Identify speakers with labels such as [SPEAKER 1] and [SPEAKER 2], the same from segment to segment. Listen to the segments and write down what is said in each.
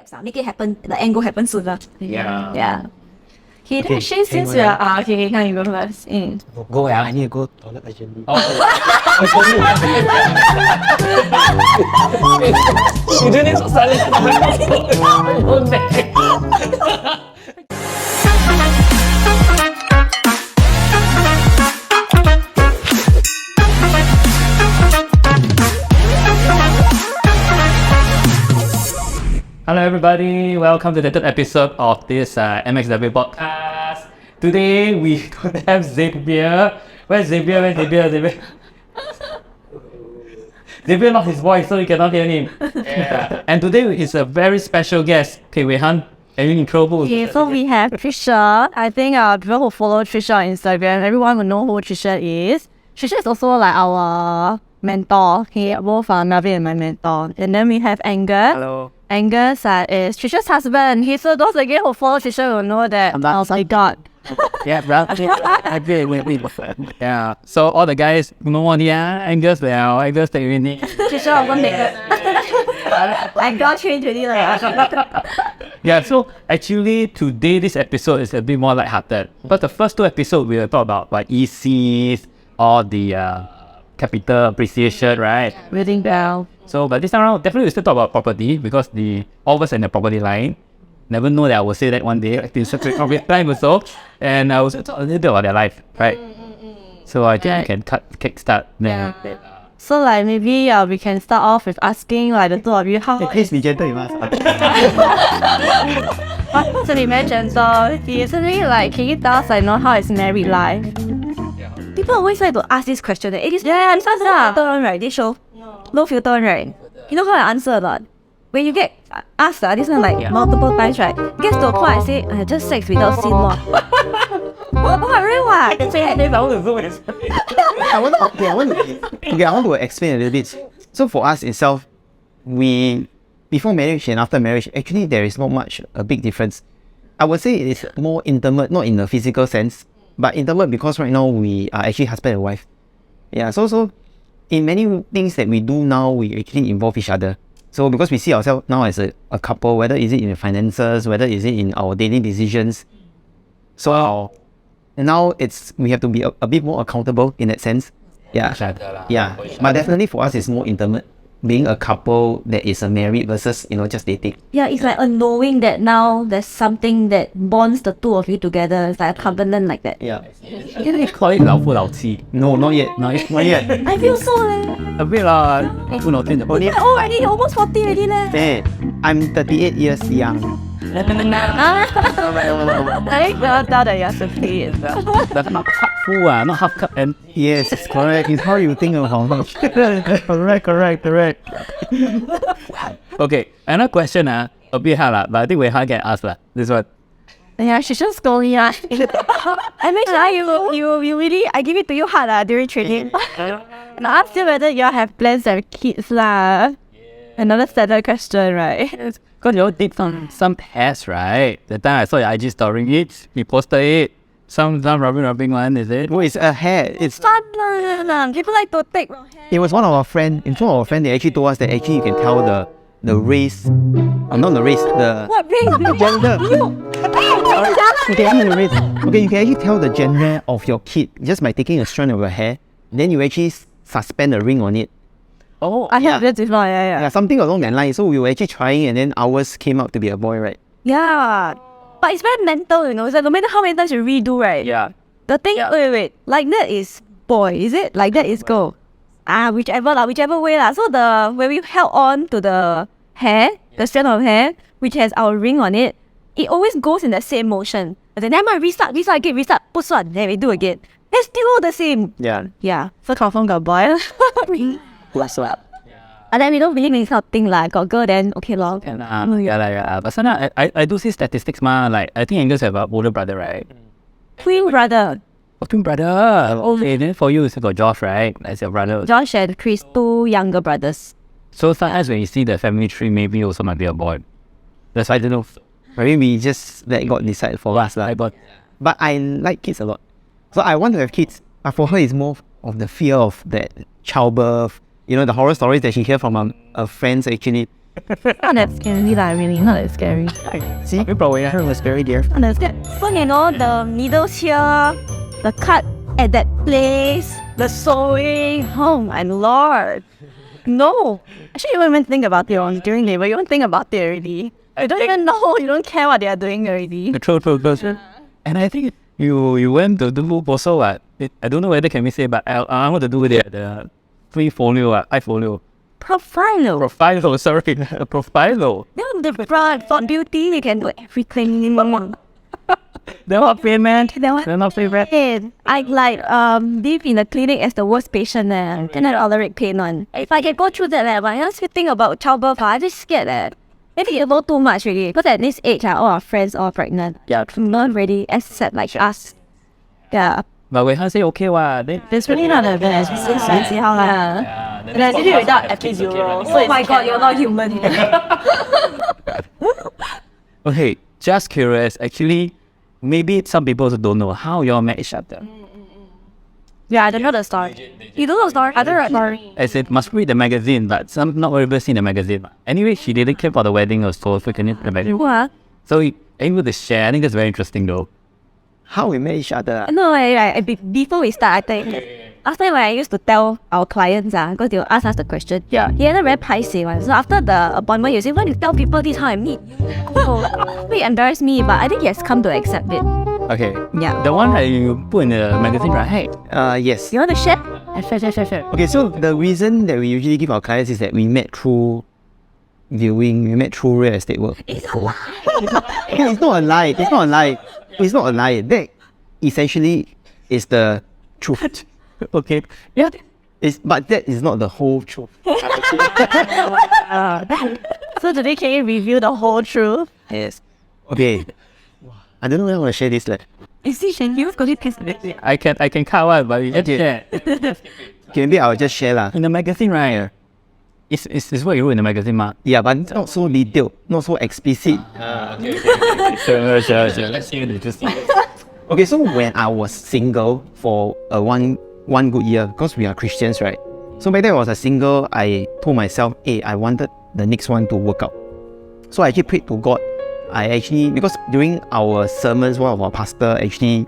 [SPEAKER 1] steps. Make it happen. The end goal happen sooner.
[SPEAKER 2] Yeah.
[SPEAKER 1] Okay, since we are okay, can you go first?
[SPEAKER 3] Go, I need to go toilet actually.
[SPEAKER 2] You do this so silent. Hello everybody, welcome to the third episode of this MXW podcast. Today we don't have Xavier. Where's Xavier? Xavier lost his voice, so you cannot hear him. Yeah. And today is a very special guest. Okay, Weihan, can you intro who?
[SPEAKER 1] Okay, so we have Tricia. I think people who follow Tricia on Instagram, everyone will know who Tricia is. Tricia is also like our mentor. Okay, both are Melvin and my mentor. And then we have Angus.
[SPEAKER 3] Hello.
[SPEAKER 1] Angus is Tricia's husband. So those again who follow Tricia will know that. Oh my god.
[SPEAKER 2] Yeah, bro. Yeah. So all the guys, you know what? Yeah, Angus, Angus, take me.
[SPEAKER 1] Tricia, one minute. I got trained already.
[SPEAKER 2] Yeah. So actually, today this episode is a bit more lighthearted. But the first two episodes we will talk about like ECs, all the capital appreciation, right?
[SPEAKER 1] Wedding bell.
[SPEAKER 2] So, but this time around, definitely we still talk about property because all of us in the property line. Never know that I will say that one day, like in such a time or so. And I will talk a little bit about their life, right? So I think we can kickstart there.
[SPEAKER 1] Yeah. So like maybe we can start off with asking like the two of you how.
[SPEAKER 3] Please be gentle, you must.
[SPEAKER 1] So imagine, so usually like can you tell us like how is married life? People always like to ask this question. It is answer filter one, right? This show no filter one, right? You know how I answer a lot. When you get asked this one like multiple times, right? It gets to a point I say just sex without sin law. What really what?
[SPEAKER 3] I want to explain a little bit. So for us itself, we before marriage and after marriage, actually there is not much a big difference. I would say it is more intimate, not in the physical sense, but intimate because right now we are actually husband and wife. Yeah, so in many things that we do now, we actually involve each other. So because we see ourselves now as a couple, whether is it in the finances, whether is it in our daily decisions. So and now we have to be a bit more accountable in that sense. Yeah. But definitely for us it's more intimate. Being a couple that is married versus just dating.
[SPEAKER 1] Yeah, it's like a knowing that now there's something that bonds the two of you together. It's like a covenant like that.
[SPEAKER 3] Yeah.
[SPEAKER 2] You can call it 老夫老妻.
[SPEAKER 3] No, not yet.
[SPEAKER 2] Not yet.
[SPEAKER 1] I feel so
[SPEAKER 2] A bit lah.
[SPEAKER 1] already almost 40 already leh.
[SPEAKER 3] Hey, I'm 38 years young.
[SPEAKER 1] I will tell that you're 58.
[SPEAKER 2] That's not half full, not half cup and
[SPEAKER 3] Yes, correct. It's how you think of correct.
[SPEAKER 2] okay, another question a bit hard but I think Weihan can ask this one.
[SPEAKER 1] Yeah, she just scold me. I make sure you really, I give it to you hard during training. And I asked you whether you all have plans to have kids Another standard question, right?
[SPEAKER 2] Because you all did some tests, right? The time I saw your IG story, you posted it. Some rubbing one, is it?
[SPEAKER 3] Well, it's a hair. It's
[SPEAKER 1] fun. People like to take hair.
[SPEAKER 3] It was one of our friends. In front of our friend, they actually told us that actually you can tell the race. Not the race.
[SPEAKER 1] What race?
[SPEAKER 3] The gender. The race. Okay, you can actually tell the gender of your kid just by taking a strand of your hair. Then you actually suspend a ring on it.
[SPEAKER 2] Oh,
[SPEAKER 1] I have that before,
[SPEAKER 3] Yeah, something along that line. So we were actually trying, and then ours came out to be a boy, right?
[SPEAKER 1] Yeah. But it's very mental, It's like no matter how many times you redo, right?
[SPEAKER 2] Yeah.
[SPEAKER 1] The thing, wait. Like that is boy, is it? Like that is girl. Whichever way lah. So when we held on to the hair, the strand of hair, which has our ring on it, it always goes in the same motion. And then restart, put one, then we do again. It's still the same.
[SPEAKER 3] Yeah.
[SPEAKER 1] So confirm got boy.
[SPEAKER 3] What's up?
[SPEAKER 1] And then we don't really make this kind of thing got girl then okay lor.
[SPEAKER 2] Yeah. But sometimes I do see statistics like I think Angus have an older brother, right?
[SPEAKER 1] Twin brother.
[SPEAKER 2] Oh, twin brother. Okay, then for you, you got Josh, right? As your brother.
[SPEAKER 1] Josh and Chris, two younger brothers.
[SPEAKER 2] So sometimes when you see the family tree, maybe also might be a boy. That's why I don't know.
[SPEAKER 3] Maybe we just let God decide for us. But I like kids a lot. So I want to have kids. But for her, it's more of the fear of that childbirth. You know, the horror stories that she hears from her friends actually.
[SPEAKER 1] Not that scary lah, really. Not that scary.
[SPEAKER 3] See, probably I was very dear.
[SPEAKER 1] Not that scary. So you know the needles here, the cut at that place, the sewing. Oh my lord. No. Actually, you don't even think about it during labor. You don't think about it already. You don't even know. You don't care what they are doing already.
[SPEAKER 2] True. And I think you went to do also I don't know whether can we say, but I want to do the 3 folio, 5 folio.
[SPEAKER 1] Profile.
[SPEAKER 2] Sorry. Profile.
[SPEAKER 1] Then the brand for beauty, you can do everything in one.
[SPEAKER 2] They're not payment.
[SPEAKER 1] They're
[SPEAKER 2] not favorite.
[SPEAKER 1] I live in the clinic as the worst patient there. Cannot tolerate pain one. If I can go through that, but I honestly think about childbirth, I just scared that. Maybe you know too much really. Because at this age, all our friends are pregnant. Yeah, not ready, except like us. Yeah.
[SPEAKER 2] But Weihan say okay
[SPEAKER 1] It's really not that bad. Let's see how and I did it without epidural. So oh my god, you're not human.
[SPEAKER 2] Okay, just curious. Actually, maybe some people also don't know how you all met each other.
[SPEAKER 1] Yeah, I don't know the story. You don't know the story? I don't know the story.
[SPEAKER 2] I said must read the magazine, but some not very seen the magazine. Anyway, she didn't care for the wedding or so we can read the magazine.
[SPEAKER 1] What?
[SPEAKER 2] So able to share. I think that's very interesting though.
[SPEAKER 3] How we met each other?
[SPEAKER 1] No, before we start, I think last time when I used to tell our clients, because they will ask us the question, he ended very paiseh one. So after the appointment, you say, why do you tell people this how I meet? So it embarrassed me, but I think he has come to accept it.
[SPEAKER 2] Okay.
[SPEAKER 1] Yeah.
[SPEAKER 2] The one that you put in the magazine, right?
[SPEAKER 3] Yes.
[SPEAKER 1] You want to share?
[SPEAKER 2] Share.
[SPEAKER 3] Okay, so the reason that we usually give our clients is that we met through viewing, we met through real estate work.
[SPEAKER 1] It's a lie.
[SPEAKER 3] It's not a lie. That essentially is the truth.
[SPEAKER 2] Okay. Yeah.
[SPEAKER 3] But that is not the whole truth.
[SPEAKER 1] So today can you review the whole truth?
[SPEAKER 3] Yes. Okay. I don't know whether I want to share this.
[SPEAKER 1] Is it you've got it pissed?
[SPEAKER 2] I can cut one, but you just share.
[SPEAKER 3] Okay, maybe I'll just share lah.
[SPEAKER 2] In the magazine, right? It's what you wrote in the magazine, ma.
[SPEAKER 3] Yeah, but not so detailed, not so explicit.
[SPEAKER 2] Okay. Sure. Let's hear the juicy.
[SPEAKER 3] Okay, so when I was single for one good year, because we are Christians, right? So back then I was a single, I told myself, hey, I wanted the next one to work out. So I actually prayed to God. Because during our sermons, one of our pastor actually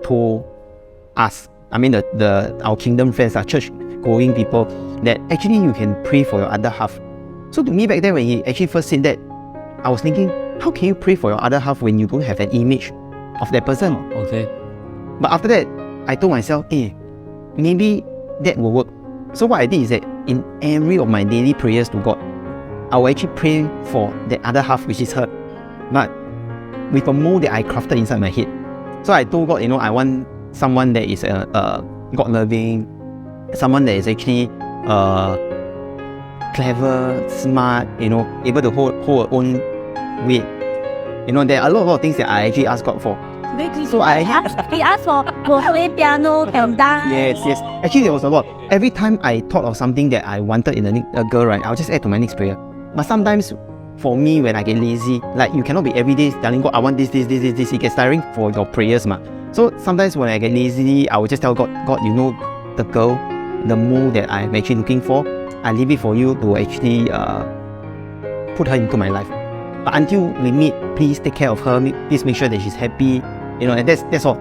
[SPEAKER 3] told us, our kingdom friends, our church going people, that actually you can pray for your other half. So to me back then when he actually first said that, I was thinking, how can you pray for your other half when you don't have an image of that person?
[SPEAKER 2] Okay.
[SPEAKER 3] But after that, I told myself, hey, maybe that will work. So what I did is that in every of my daily prayers to God, I will actually pray for the other half, which is her, but with a mold that I crafted inside my head. So I told God, I want someone that is God-loving, someone that is actually clever, smart, able to hold her own weight. There are a lot of things that I actually asked God for.
[SPEAKER 1] So he asked for play piano, can dance.
[SPEAKER 3] Yes. Actually, there was a lot. Every time I thought of something that I wanted in a girl, right, I'll just add to my next prayer. But sometimes, for me, when I get lazy, like you cannot be every day telling God, I want this. It gets tiring for your prayers, ma. So sometimes when I get lazy, I will just tell God, the girl, the mold that I'm actually looking for, I leave it for you to actually put her into my life. But until we meet, please take care of her. Please make sure that she's happy. And that's all.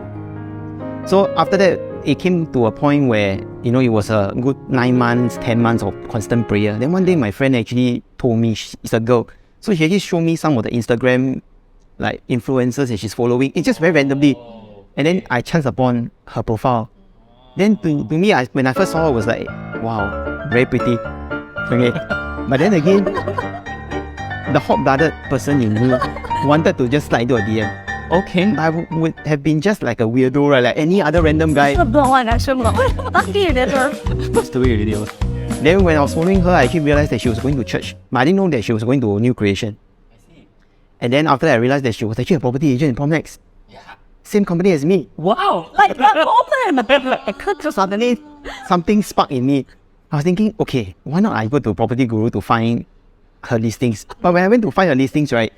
[SPEAKER 3] So after that, it came to a point where, it was a good 9 months, 10 months of constant prayer. Then one day my friend actually told me she's a girl. So she actually showed me some of the Instagram influencers that she's following. It's just very randomly. And then I chanced upon her profile. Then to me, when I first saw her, it was like, wow, very pretty. Okay. But then again, the hot-blooded person in me wanted to just slide into a DM.
[SPEAKER 2] Okay.
[SPEAKER 3] I would have been just like a weirdo, right? Like any other random guy.
[SPEAKER 2] That's the way video.
[SPEAKER 3] Then when I was following her, I actually realized that she was going to church. But I didn't know that she was going to New Creation. And then after that, I realized that she was actually a property agent in Promnex.
[SPEAKER 2] Yeah.
[SPEAKER 3] Same company as me.
[SPEAKER 2] Wow.
[SPEAKER 3] Suddenly, something sparked in me. I was thinking, okay, why not I go to Property Guru to find her listings? But when I went to find her listings, right,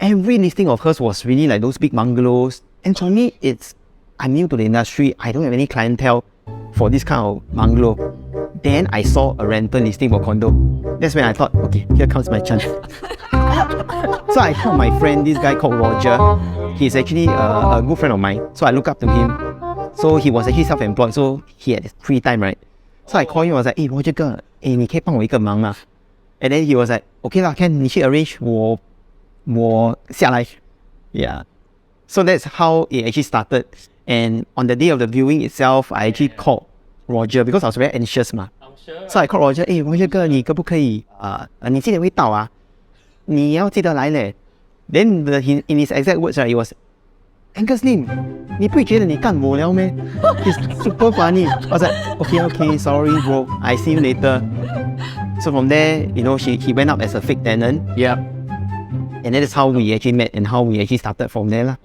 [SPEAKER 3] every listing of hers was really like those big bungalows. And for me, it's I'm new to the industry. I don't have any clientele for this kind of bungalow. Then I saw a rental listing for condo. That's when I thought, okay, here comes my chance. So I called my friend, this guy called Roger. He's actually a good friend of mine. So I look up to him. So he was actually self-employed, so he had free time, right? So I called him, I was like, hey Roger 哥, 你可以帮我一个忙吗? And then he was like, okay lah, can 你去 arrange 我下来. Yeah. So that's how it actually started. And on the day of the viewing itself, I actually called Roger because I was very anxious ma. So I called Roger, hey Roger 哥, 你可不可以你几点会到啊? 你要记得来嘞. Then in his exact words, right, it was, Angus Lim, 你不会觉得你干我了咩? It's super funny. I was like, okay, sorry bro, I see you later. So from there, you know, he went up as a fake tenant.
[SPEAKER 2] Yeah.
[SPEAKER 3] And that is how we actually met and how we actually started from there lah.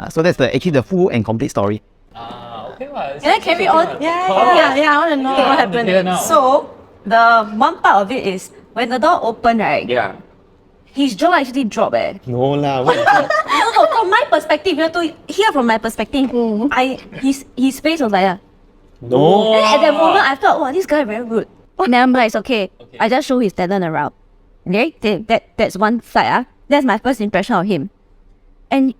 [SPEAKER 3] So that's actually the full and complete story.
[SPEAKER 2] Okay.
[SPEAKER 1] Can I carry on? Yeah, I want to know what happened. So, the one part of it is, when the door opened, right?
[SPEAKER 2] Yeah.
[SPEAKER 1] His jaw actually dropped.
[SPEAKER 3] No lah.
[SPEAKER 1] No, from my perspective, you have to hear from my perspective. His face was like that.
[SPEAKER 2] No.
[SPEAKER 1] And at that moment, I thought, wow, this guy very rude. And then I'm like, it's okay. I just show his talent around. Okay, that's one side. That's my first impression of him. And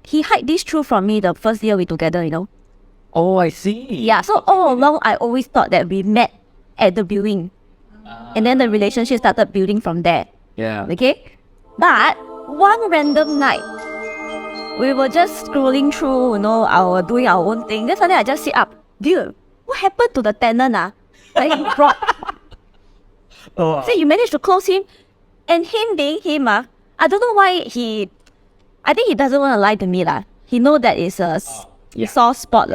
[SPEAKER 1] he hid this truth from me the first year we together, you know.
[SPEAKER 2] Oh, I see.
[SPEAKER 1] Yeah, so all along, I always thought that we met at the viewing. And then the relationship started building from there.
[SPEAKER 2] Yeah.
[SPEAKER 1] Okay? But one random night, we were just scrolling through, you know, doing our own thing. Then suddenly I just sit up. Dude, what happened to the tenant? Like he brought. So you managed to close him. And him being him, I don't know why I think he doesn't want to lie to me. He know that it's a soft spot.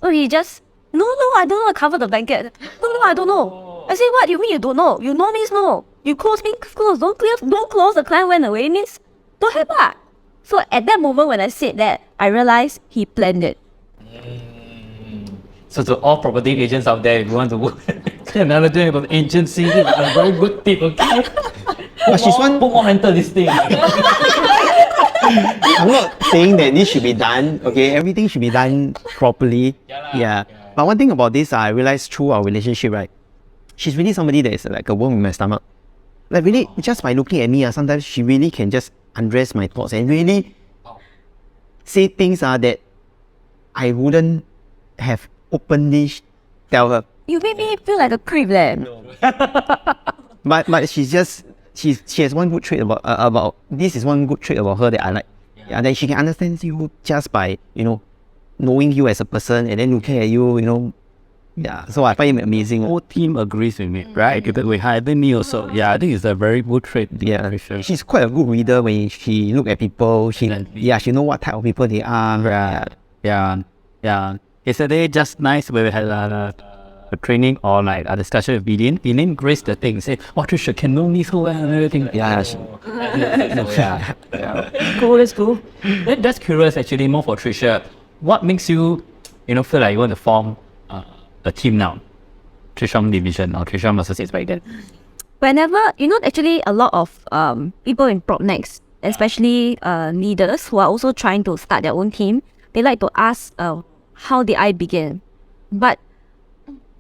[SPEAKER 1] So he just, no, I don't know, cover the blanket. No, I don't know. I say, what you mean you don't know? You know means no. You close means close. Don't close, the client went away means don't have that. So at that moment when I said that, I realized he planned it.
[SPEAKER 2] So to all property agents out there, if you want to work another day of agency, a very good tip, okay?
[SPEAKER 3] But she's one.
[SPEAKER 2] Book more rental listing.
[SPEAKER 3] I'm not saying that this should be done, okay? Everything should be done properly. Yeah. But one thing about this, I realized through our relationship, right? She's really somebody that is like a worm in my stomach. Like really, just by looking at me, sometimes she really can just undress my thoughts and really say things that I wouldn't have openly tell her.
[SPEAKER 1] You made me feel like a creep then.
[SPEAKER 3] But she has one good trait about this is one good trait about her that I like. Yeah, that she can understand you just by, you know, knowing you as a person and then looking at you, you know. Yeah, so I find it amazing.
[SPEAKER 2] The whole team agrees with me, right? Because we hired me also. Yeah, I think it's a very good trait.
[SPEAKER 3] Yeah,
[SPEAKER 2] Sure.
[SPEAKER 3] she's quite a good reader when she look at people. She know what type of people they are.
[SPEAKER 2] Right. Yeah. Yesterday, just nice, we had a training or like a discussion with Billion. Billion graced the thing, say, "Oh, Tricia can know me so well and everything."
[SPEAKER 3] Yeah.
[SPEAKER 2] Cool, that's cool. That's curious actually, more for Tricia. What makes you, feel like you want to form a team now? Tricia Ong Division or Tricia Ong Associates back then.
[SPEAKER 1] Whenever, actually a lot of people in PropNext, especially leaders who are also trying to start their own team, they like to ask, how did I begin? But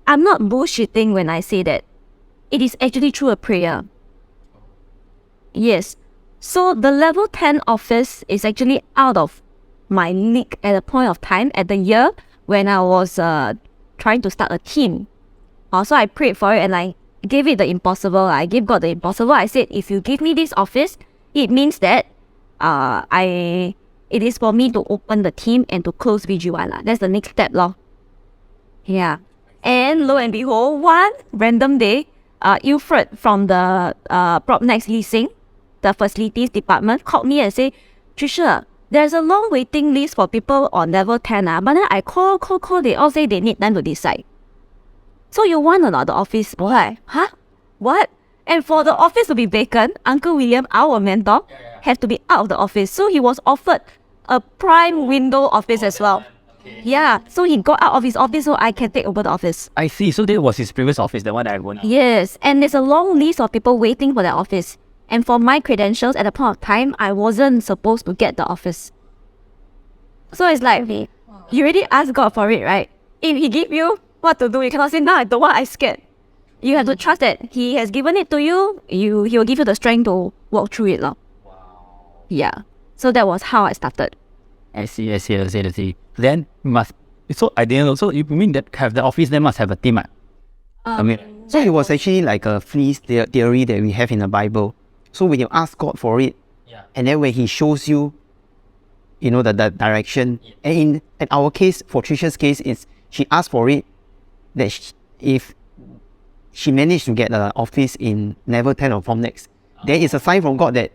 [SPEAKER 1] I'm not bullshitting when I say that it is actually through a prayer. Yes. So the level 10 office is actually out of my league at a point of time at the year when I was trying to start a team. So I prayed for it and I gave it the impossible. I gave God the impossible. I said, if you give me this office, it means that it is for me to open the team and to close VG1. That's the next step. Yeah. And lo and behold, one random day, Ilfred from the PropNext leasing, the facilities department, called me and said, Tricia, there's a long waiting list for people on level 10. But then I call, they all say they need time to decide. So you want another office? What? Huh? What? And for the office to be vacant, Uncle William, our mentor, have to be out of the office. So he was offered a prime window office as well. Yeah, so he got out of his office so I can take over the office.
[SPEAKER 2] I see. So that was his previous office, the one that I went.
[SPEAKER 1] Yes, and there's a long list of people waiting for that office. And for my credentials at the point of time, I wasn't supposed to get the office. So it's like, You already asked God for it, right? If He give you what to do, you cannot say, "No, I don't want, I scared." You have to trust that He has given it to you. He will give you the strength to walk through it. Yeah. So that was how I started.
[SPEAKER 2] I see. Then so I didn't know. So you mean that have the office then must have a team? I mean,
[SPEAKER 3] So it was actually like a freeze theory that we have in the Bible. So when you ask God for it, and then when He shows you, the direction. And in our case, for Tricia's case, is she asked for it. That if she managed to get an office in level 10 of Formnext, then it's a sign from God that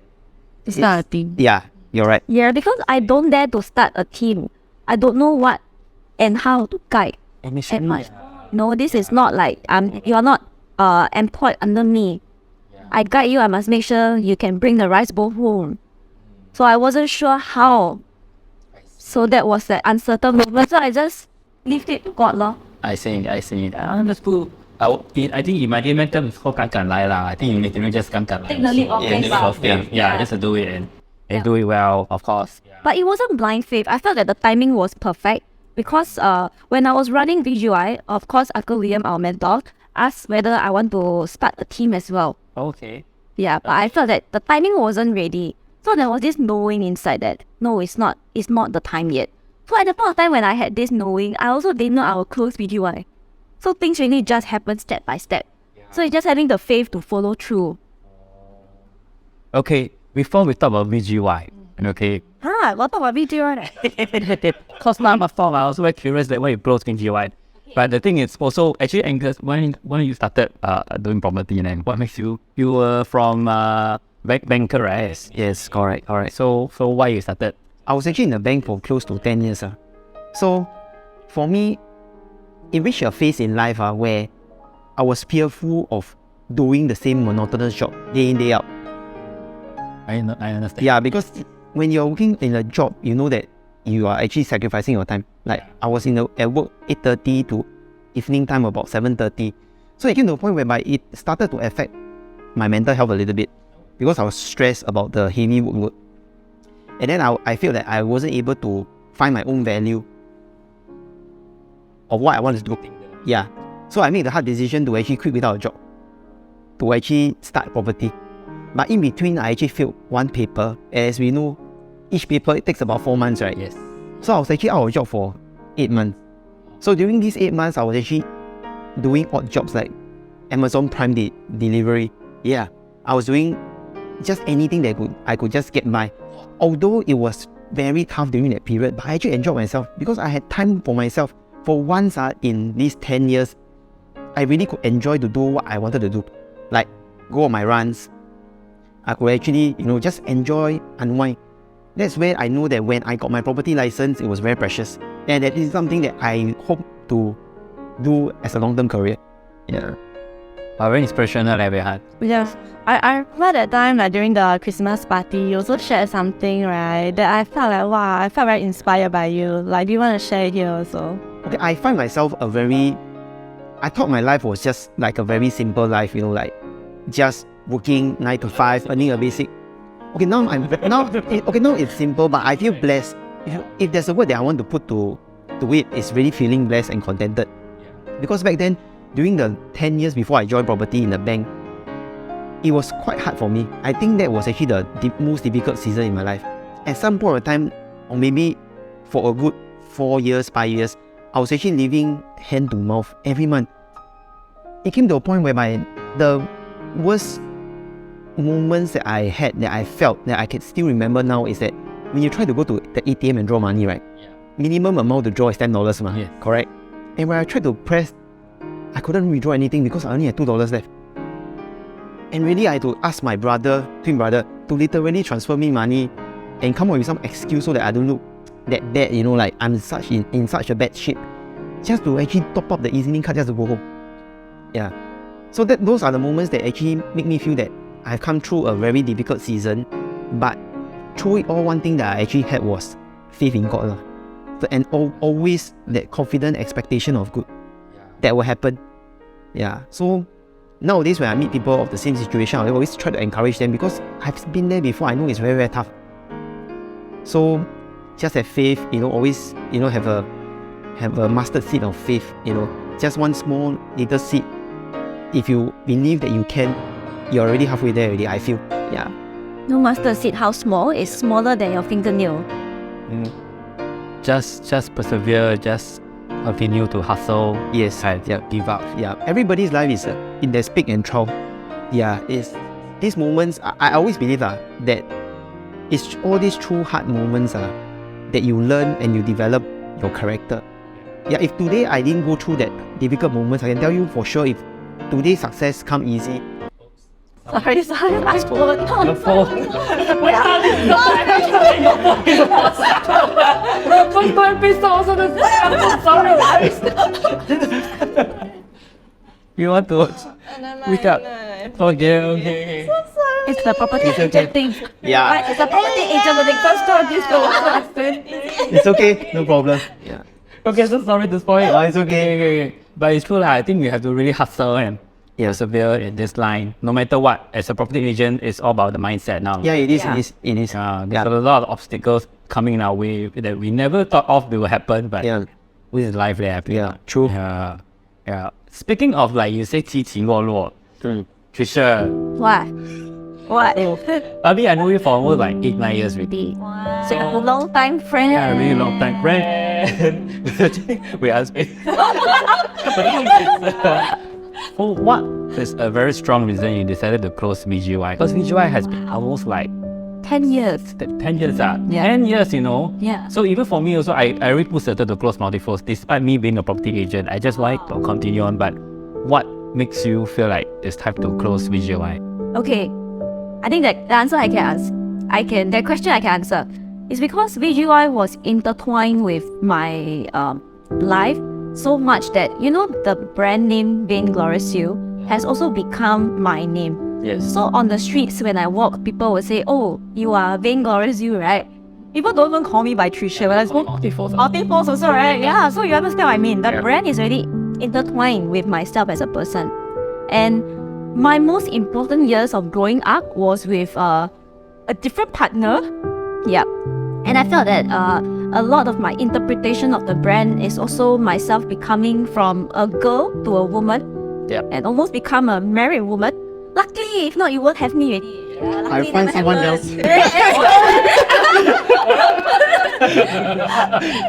[SPEAKER 1] It's not a team.
[SPEAKER 3] yeah, you're right.
[SPEAKER 1] Yeah, because I don't dare to start a team. I don't know what and how to guide. And much. No, this is not like you are not employed under me. I guide you. I must make sure you can bring the rice bowl home. So I wasn't sure how. So that was the uncertain moment. So I just leave it to God lor.
[SPEAKER 2] I see. That's cool. I think in my layman term it's called 敢来 lah. I think you need to just 敢来.
[SPEAKER 1] Take the leap of faith.
[SPEAKER 2] Yeah, just to do it and do it well, of course.
[SPEAKER 1] But it wasn't blind faith. I felt that the timing was perfect because when I was running VGY, of course, Uncle Liam, our mentor, asked whether I want to start a team as well.
[SPEAKER 2] Okay.
[SPEAKER 1] Yeah, but I felt that the timing wasn't ready. So there was this knowing inside that, no, it's not the time yet. So at the point of time when I had this knowing, I also didn't know I would close VGY. So things really just happen step by step. So it's just having the faith to follow through.
[SPEAKER 2] Okay, before we talk about VGY, okay.
[SPEAKER 1] What about VGY?
[SPEAKER 2] Because now I'm also very curious that why you close VGY. But the thing is also, actually, Angus, when you started doing property, and what makes you were from banker, right?
[SPEAKER 3] Yes, correct.
[SPEAKER 2] So why you started?
[SPEAKER 3] I was actually in the bank for close to 10 years. So for me, it reached a phase in life where I was fearful of doing the same monotonous job day in, day out.
[SPEAKER 2] I understand.
[SPEAKER 3] Yeah, because when you're working in a job, you know that you are actually sacrificing your time. Like I was at work 8:30 to evening time about 7:30. So it came to a point whereby it started to affect my mental health a little bit because I was stressed about the heavy workload. And then I feel that I wasn't able to find my own value of what I wanted to do. Yeah. So I made the hard decision to actually quit without a job, to actually start property. But in between, I actually failed one paper. As we know, each paper, it takes about 4 months, right?
[SPEAKER 2] Yes.
[SPEAKER 3] So I was actually out of job for 8 months. So during these 8 months, I was actually doing odd jobs like Amazon Prime delivery. Yeah. I was doing just anything that I could just get by. Although it was very tough during that period, but I actually enjoyed myself because I had time for myself. For once in these 10 years, I really could enjoy to do what I wanted to do. Like go on my runs. I could actually, just enjoy, unwind. That's where I know that when I got my property license, it was very precious. And that is something that I hope to do as a long-term career. Yeah.
[SPEAKER 2] Very inspirational, Weihan.
[SPEAKER 1] Yes. I remember that time, like during the Christmas party, you also shared something, right? That I felt like, wow, I felt very inspired by you. Like, do you want to share it here also?
[SPEAKER 3] Okay, I find myself I thought my life was just like a very simple life, like just working 9 to 5, earning a basic. Okay, now it's simple, but I feel blessed. If there's a word that I want to put to it, it's really feeling blessed and contented. Because back then, during the 10 years before I joined property in the bank, it was quite hard for me. I think that was actually the most difficult season in my life. At some point of time, or maybe for a good 4 years, 5 years, I was actually living hand to mouth every month. It came to a point whereby the worst moments that I had, that I felt, that I can still remember now is that when you try to go to the ATM and draw money, right? Yeah. Minimum amount to draw is $10,
[SPEAKER 2] Yes.
[SPEAKER 3] Correct? And when I tried to press, I couldn't withdraw anything because I only had $2 left. And really I had to ask my twin brother, to literally transfer me money and come up with some excuse so that I don't look that bad, like I'm in such a bad shape. Just to actually top up the EZ-Link card just to go home. Yeah. So those are the moments that actually make me feel that I've come through a very difficult season, but through it all, one thing that I actually had was faith in God. And always that confident expectation of good that will happen. Yeah. So nowadays when I meet people of the same situation, I always try to encourage them because I've been there before. I know it's very, very tough. So just have faith, always, have a mustard seed of faith, just one small little seed. If you believe that you can, you're already halfway there already, I feel. Yeah.
[SPEAKER 1] No mustard seed, how small? It's smaller than your fingernail.
[SPEAKER 2] Just persevere, just continue to hustle.
[SPEAKER 3] Yes.
[SPEAKER 2] Give up.
[SPEAKER 3] Yeah. Everybody's life is in their peak and trough. Yeah. It's these moments. I always believe that it's all these true hard moments that you learn and you develop your character. Yeah. If today I didn't go through that difficult moments, I can tell you for sure, if today success come easy.
[SPEAKER 1] Sorry, I spoke.
[SPEAKER 2] Your fault.
[SPEAKER 1] Where are you going? First episode, so I'm so sorry.
[SPEAKER 2] You want to wake up? Okay.
[SPEAKER 1] It's the property agent thing.
[SPEAKER 3] Yeah.
[SPEAKER 1] Right, it's the property agent with the first time this goes.
[SPEAKER 3] It's okay. No problem. Yeah.
[SPEAKER 2] Okay, so sorry to spoil.
[SPEAKER 3] It's okay.
[SPEAKER 2] But it's true, I think we have to really hustle and persevere in this line. No matter what, as a property agent, it's all about the mindset now.
[SPEAKER 3] Yeah, it is.
[SPEAKER 1] Yeah.
[SPEAKER 3] It is.
[SPEAKER 2] There's a lot of obstacles coming in our way that we never thought of will happen, but this is life there.
[SPEAKER 3] Yeah, true.
[SPEAKER 2] Yeah. Speaking of, like you say, 起起落落, Tricia,
[SPEAKER 1] What?
[SPEAKER 2] I mean, I know you for almost like 8-9 years already.
[SPEAKER 1] So a long time friend.
[SPEAKER 2] Yeah, really long time friend. We asked me. So what is a very strong reason you decided to close VGY? Because VGY has been almost like
[SPEAKER 1] 10 years.
[SPEAKER 2] 10 years.
[SPEAKER 1] Yeah.
[SPEAKER 2] 10 years,
[SPEAKER 1] Yeah.
[SPEAKER 2] So even for me also, I really decided to close multi-folds. Despite me being a property agent, I just like to continue on. But what makes you feel like it's time to close VGY?
[SPEAKER 1] Okay, I think that the answer I can answer, that question I can answer, is because VGY was intertwined with my life so much that, the brand name vaingloriousyou has also become my name.
[SPEAKER 2] Yes.
[SPEAKER 1] So on the streets, when I walk, people will say, "Oh, you are vaingloriousyou, right?" People don't even call me by Tricia, but I spoke multi-folds also, right? Yeah, so you understand what I mean. The brand is already intertwined with myself as a person. And my most important years of growing up was with a different partner. Yeah. And I felt that a lot of my interpretation of the brand is also myself becoming from a girl to a woman.
[SPEAKER 2] Yep.
[SPEAKER 1] And almost become a married woman. Luckily, if not, you won't have me already. Yeah,
[SPEAKER 3] I'll find someone else.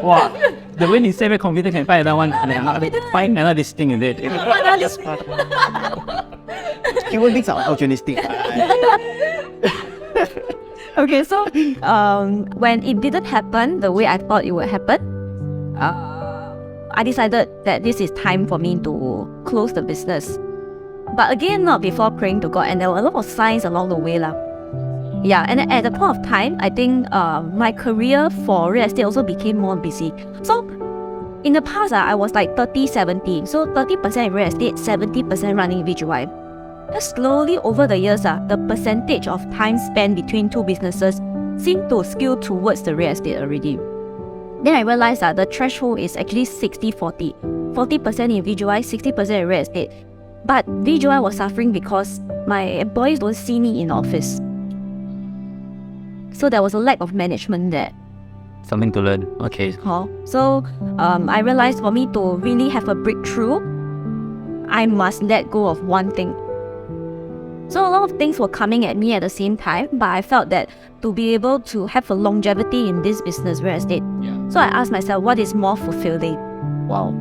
[SPEAKER 2] Wow. The way you say very confident can find another one. Find another this thing in it.
[SPEAKER 3] Human beings are opportunistic.
[SPEAKER 1] Okay, so when it didn't happen the way I thought it would happen, I decided that this is time for me to close the business. But again, not before praying to God, and there were a lot of signs along the way. Yeah, and at the point of time, I think my career for real estate also became more busy. So in the past, I was like 30-70. So 30% in real estate, 70% running VGY. Just slowly over the years, the percentage of time spent between two businesses seemed to skew towards the real estate already. Then I realized that the threshold is actually 60-40. 40% in VGY, 60% in real estate. But VGY was suffering because my employees don't see me in office. So there was a lack of management there.
[SPEAKER 2] Something to learn. Okay.
[SPEAKER 1] So I realized for me to really have a breakthrough, I must let go of one thing. So a lot of things were coming at me at the same time, but I felt that to be able to have a longevity in this business, real estate, so I asked myself, what is more fulfilling? Wow.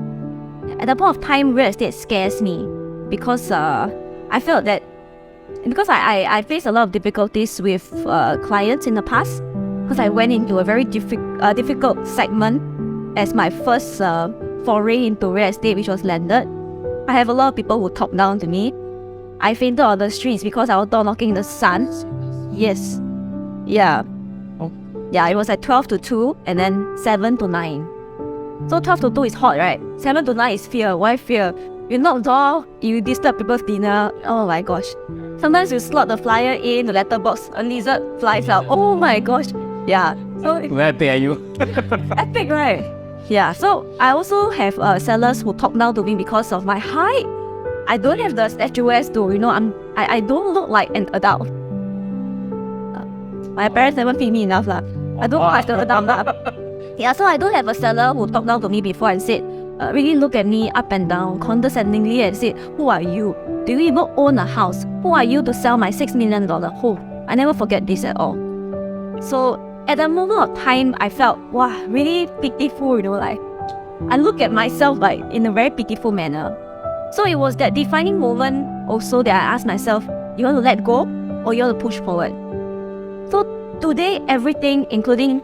[SPEAKER 1] At the point of time, real estate scares me because I felt that because I faced a lot of difficulties with clients in the past, because I went into a very difficult segment as my first foray into real estate, which was landed. I have a lot of people who talk down to me. I fainted on the streets because I was door knocking in the sun. Yes. Yeah. Yeah, it was at 12 to 2 and then 7 to 9. So 12 to 2 is hot, right? 7 to 9 is fear. Why fear? You knock door, you disturb people's dinner. Oh my gosh. Sometimes you slot the flyer in the letterbox, a lizard flies out. Oh my gosh. Yeah. So
[SPEAKER 2] Where epic are you?
[SPEAKER 1] epic, right? Yeah. So I also have sellers who talk down to me because of my height. I don't have the statuesque to, I don't look like an adult. My parents never feed me enough. I don't have to down up. Yeah, so I don't have a seller who talked down to me before and said, really look at me up and down condescendingly and said, who are you? Do you even own a house? Who are you to sell my $6 million home? I never forget this at all. So at that moment of time, I felt, wow, really pitiful, like I look at myself like in a very pitiful manner. So it was that defining moment also that I asked myself, you want to let go or you want to push forward? So today, everything, including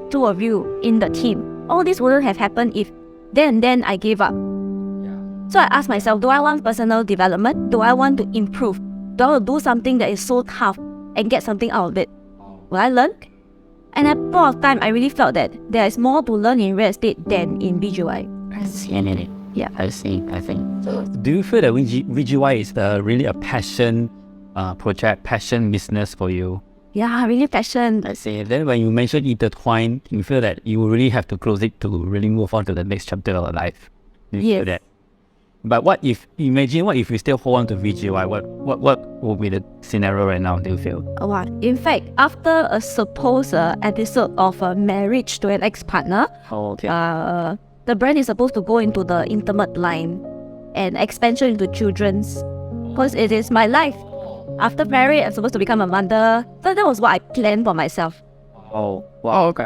[SPEAKER 1] two of you in the team, all this wouldn't have happened if then I gave up. So I asked myself, do I want personal development? Do I want to improve? Do I want to do something that is so tough and get something out of it? Will I learn? And at that point of time, I really felt that there is more to learn in real estate than in VGY.
[SPEAKER 2] I see.
[SPEAKER 1] Yeah.
[SPEAKER 2] I think. Do you feel that VGY is really a passion project, passion business for you?
[SPEAKER 1] Yeah, really passion.
[SPEAKER 2] I see. Then when you mentioned intertwine, you feel that you really have to close it to really move on to the next chapter of life. Do you feel that? But imagine what if you still hold on to VGY? What would be the scenario right now, do you feel?
[SPEAKER 1] Wow. In fact, after a supposed episode of marriage to an ex-partner, the brand is supposed to go into the intimate line and expansion into children's, because it is my life. After marriage, I'm supposed to become a mother. So that was what I planned for myself.
[SPEAKER 2] Oh, wow, okay,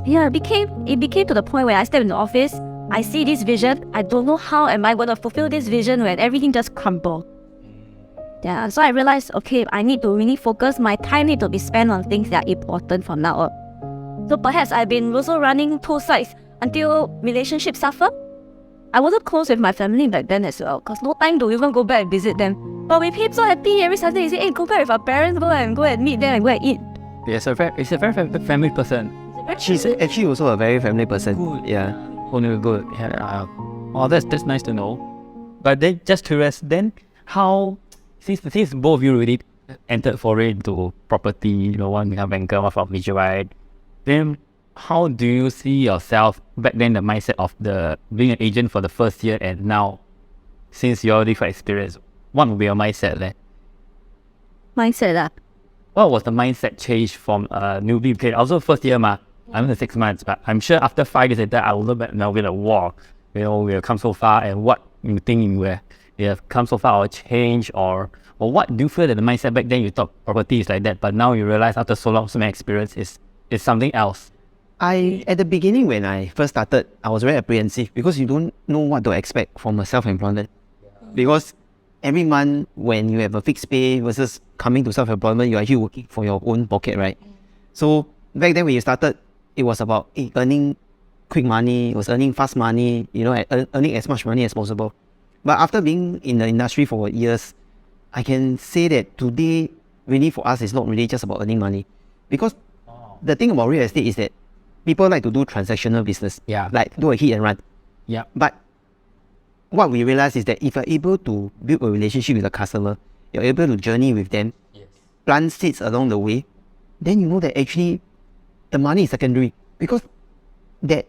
[SPEAKER 1] Yeah, it became to the point where I step in the office, I see this vision, I don't know how am I going to fulfill this vision when everything just crumbles. Yeah, so I realized, okay, I need to really focus, my time need to be spent on things that are important from now on. So perhaps I've been also running two sides until relationships suffer. I wasn't close with my family back then as well, because no time to even go back and visit them. But with him so happy, every Sunday he said, hey, go back with our parents, go and meet them and go and eat.
[SPEAKER 2] It's a very family person.
[SPEAKER 3] She's actually also a very family person.
[SPEAKER 2] Good.
[SPEAKER 3] Yeah.
[SPEAKER 2] Only good. Yeah. Oh, that's nice to know. But then, just curious, then how, since both of you really entered foray into property, one become banker, one from VGY, then how do you see yourself back then, the mindset of the being an agent for the first year and now, since you already got experience, what would be your mindset there?
[SPEAKER 1] Mindset
[SPEAKER 2] What was the mindset change from a newbie player? Also first year, I'm in 6 months, but I'm sure after 5 years later, I will look back now with a war. We have come so far, and what you think we have come so far or change, or what do you feel that the mindset back then you thought property is like that, but now you realize after so long, so many experience is something else?
[SPEAKER 3] At the beginning when I first started, I was very apprehensive because you don't know what to expect from a self-employment. Because every month when you have a fixed pay versus coming to self-employment, you're actually working for your own pocket, right? So back then when you started, it was about earning quick money, it was earning fast money, earning as much money as possible. But after being in the industry for years, I can say that today, really for us, it's not really just about earning money. Because the thing about real estate is that people like to do transactional business, like do a hit and run.
[SPEAKER 2] Yeah.
[SPEAKER 3] But what we realize is that if you're able to build a relationship with a customer, you're able to journey with them, plant seeds along the way, then you know that actually the money is secondary, because that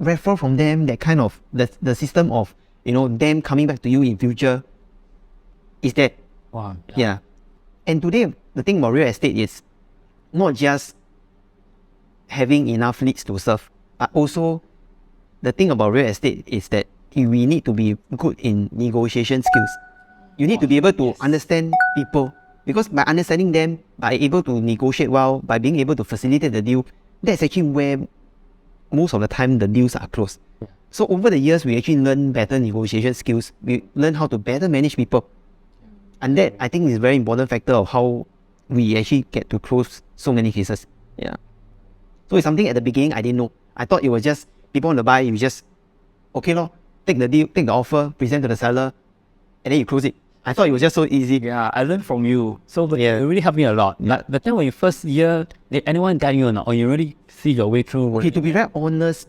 [SPEAKER 3] referral from them, that kind of the system of them coming back to you in future is that.
[SPEAKER 2] Wow.
[SPEAKER 3] Yeah. And today the thing about real estate is not just having enough leads to serve, but also the thing about real estate is that we need to be good in negotiation skills. You need to be able to understand people, because by understanding them, by able to negotiate well, by being able to facilitate the deal, that's actually where most of the time the deals are closed. So over the years, we actually learn better negotiation skills. We learn how to better manage people. And that, I think, is a very important factor of how we actually get to close so many cases. Yeah. So it's something at the beginning I didn't know. I thought it was just people want to buy, you just, okay lor, take the deal, take the offer, present to the seller, and then you close it. I thought it was just so easy.
[SPEAKER 2] Yeah, I learned from you. So it really helped me a lot. But the time when you first year, did anyone guide you or not? Or you really see your way through?
[SPEAKER 3] Okay, to be very honest,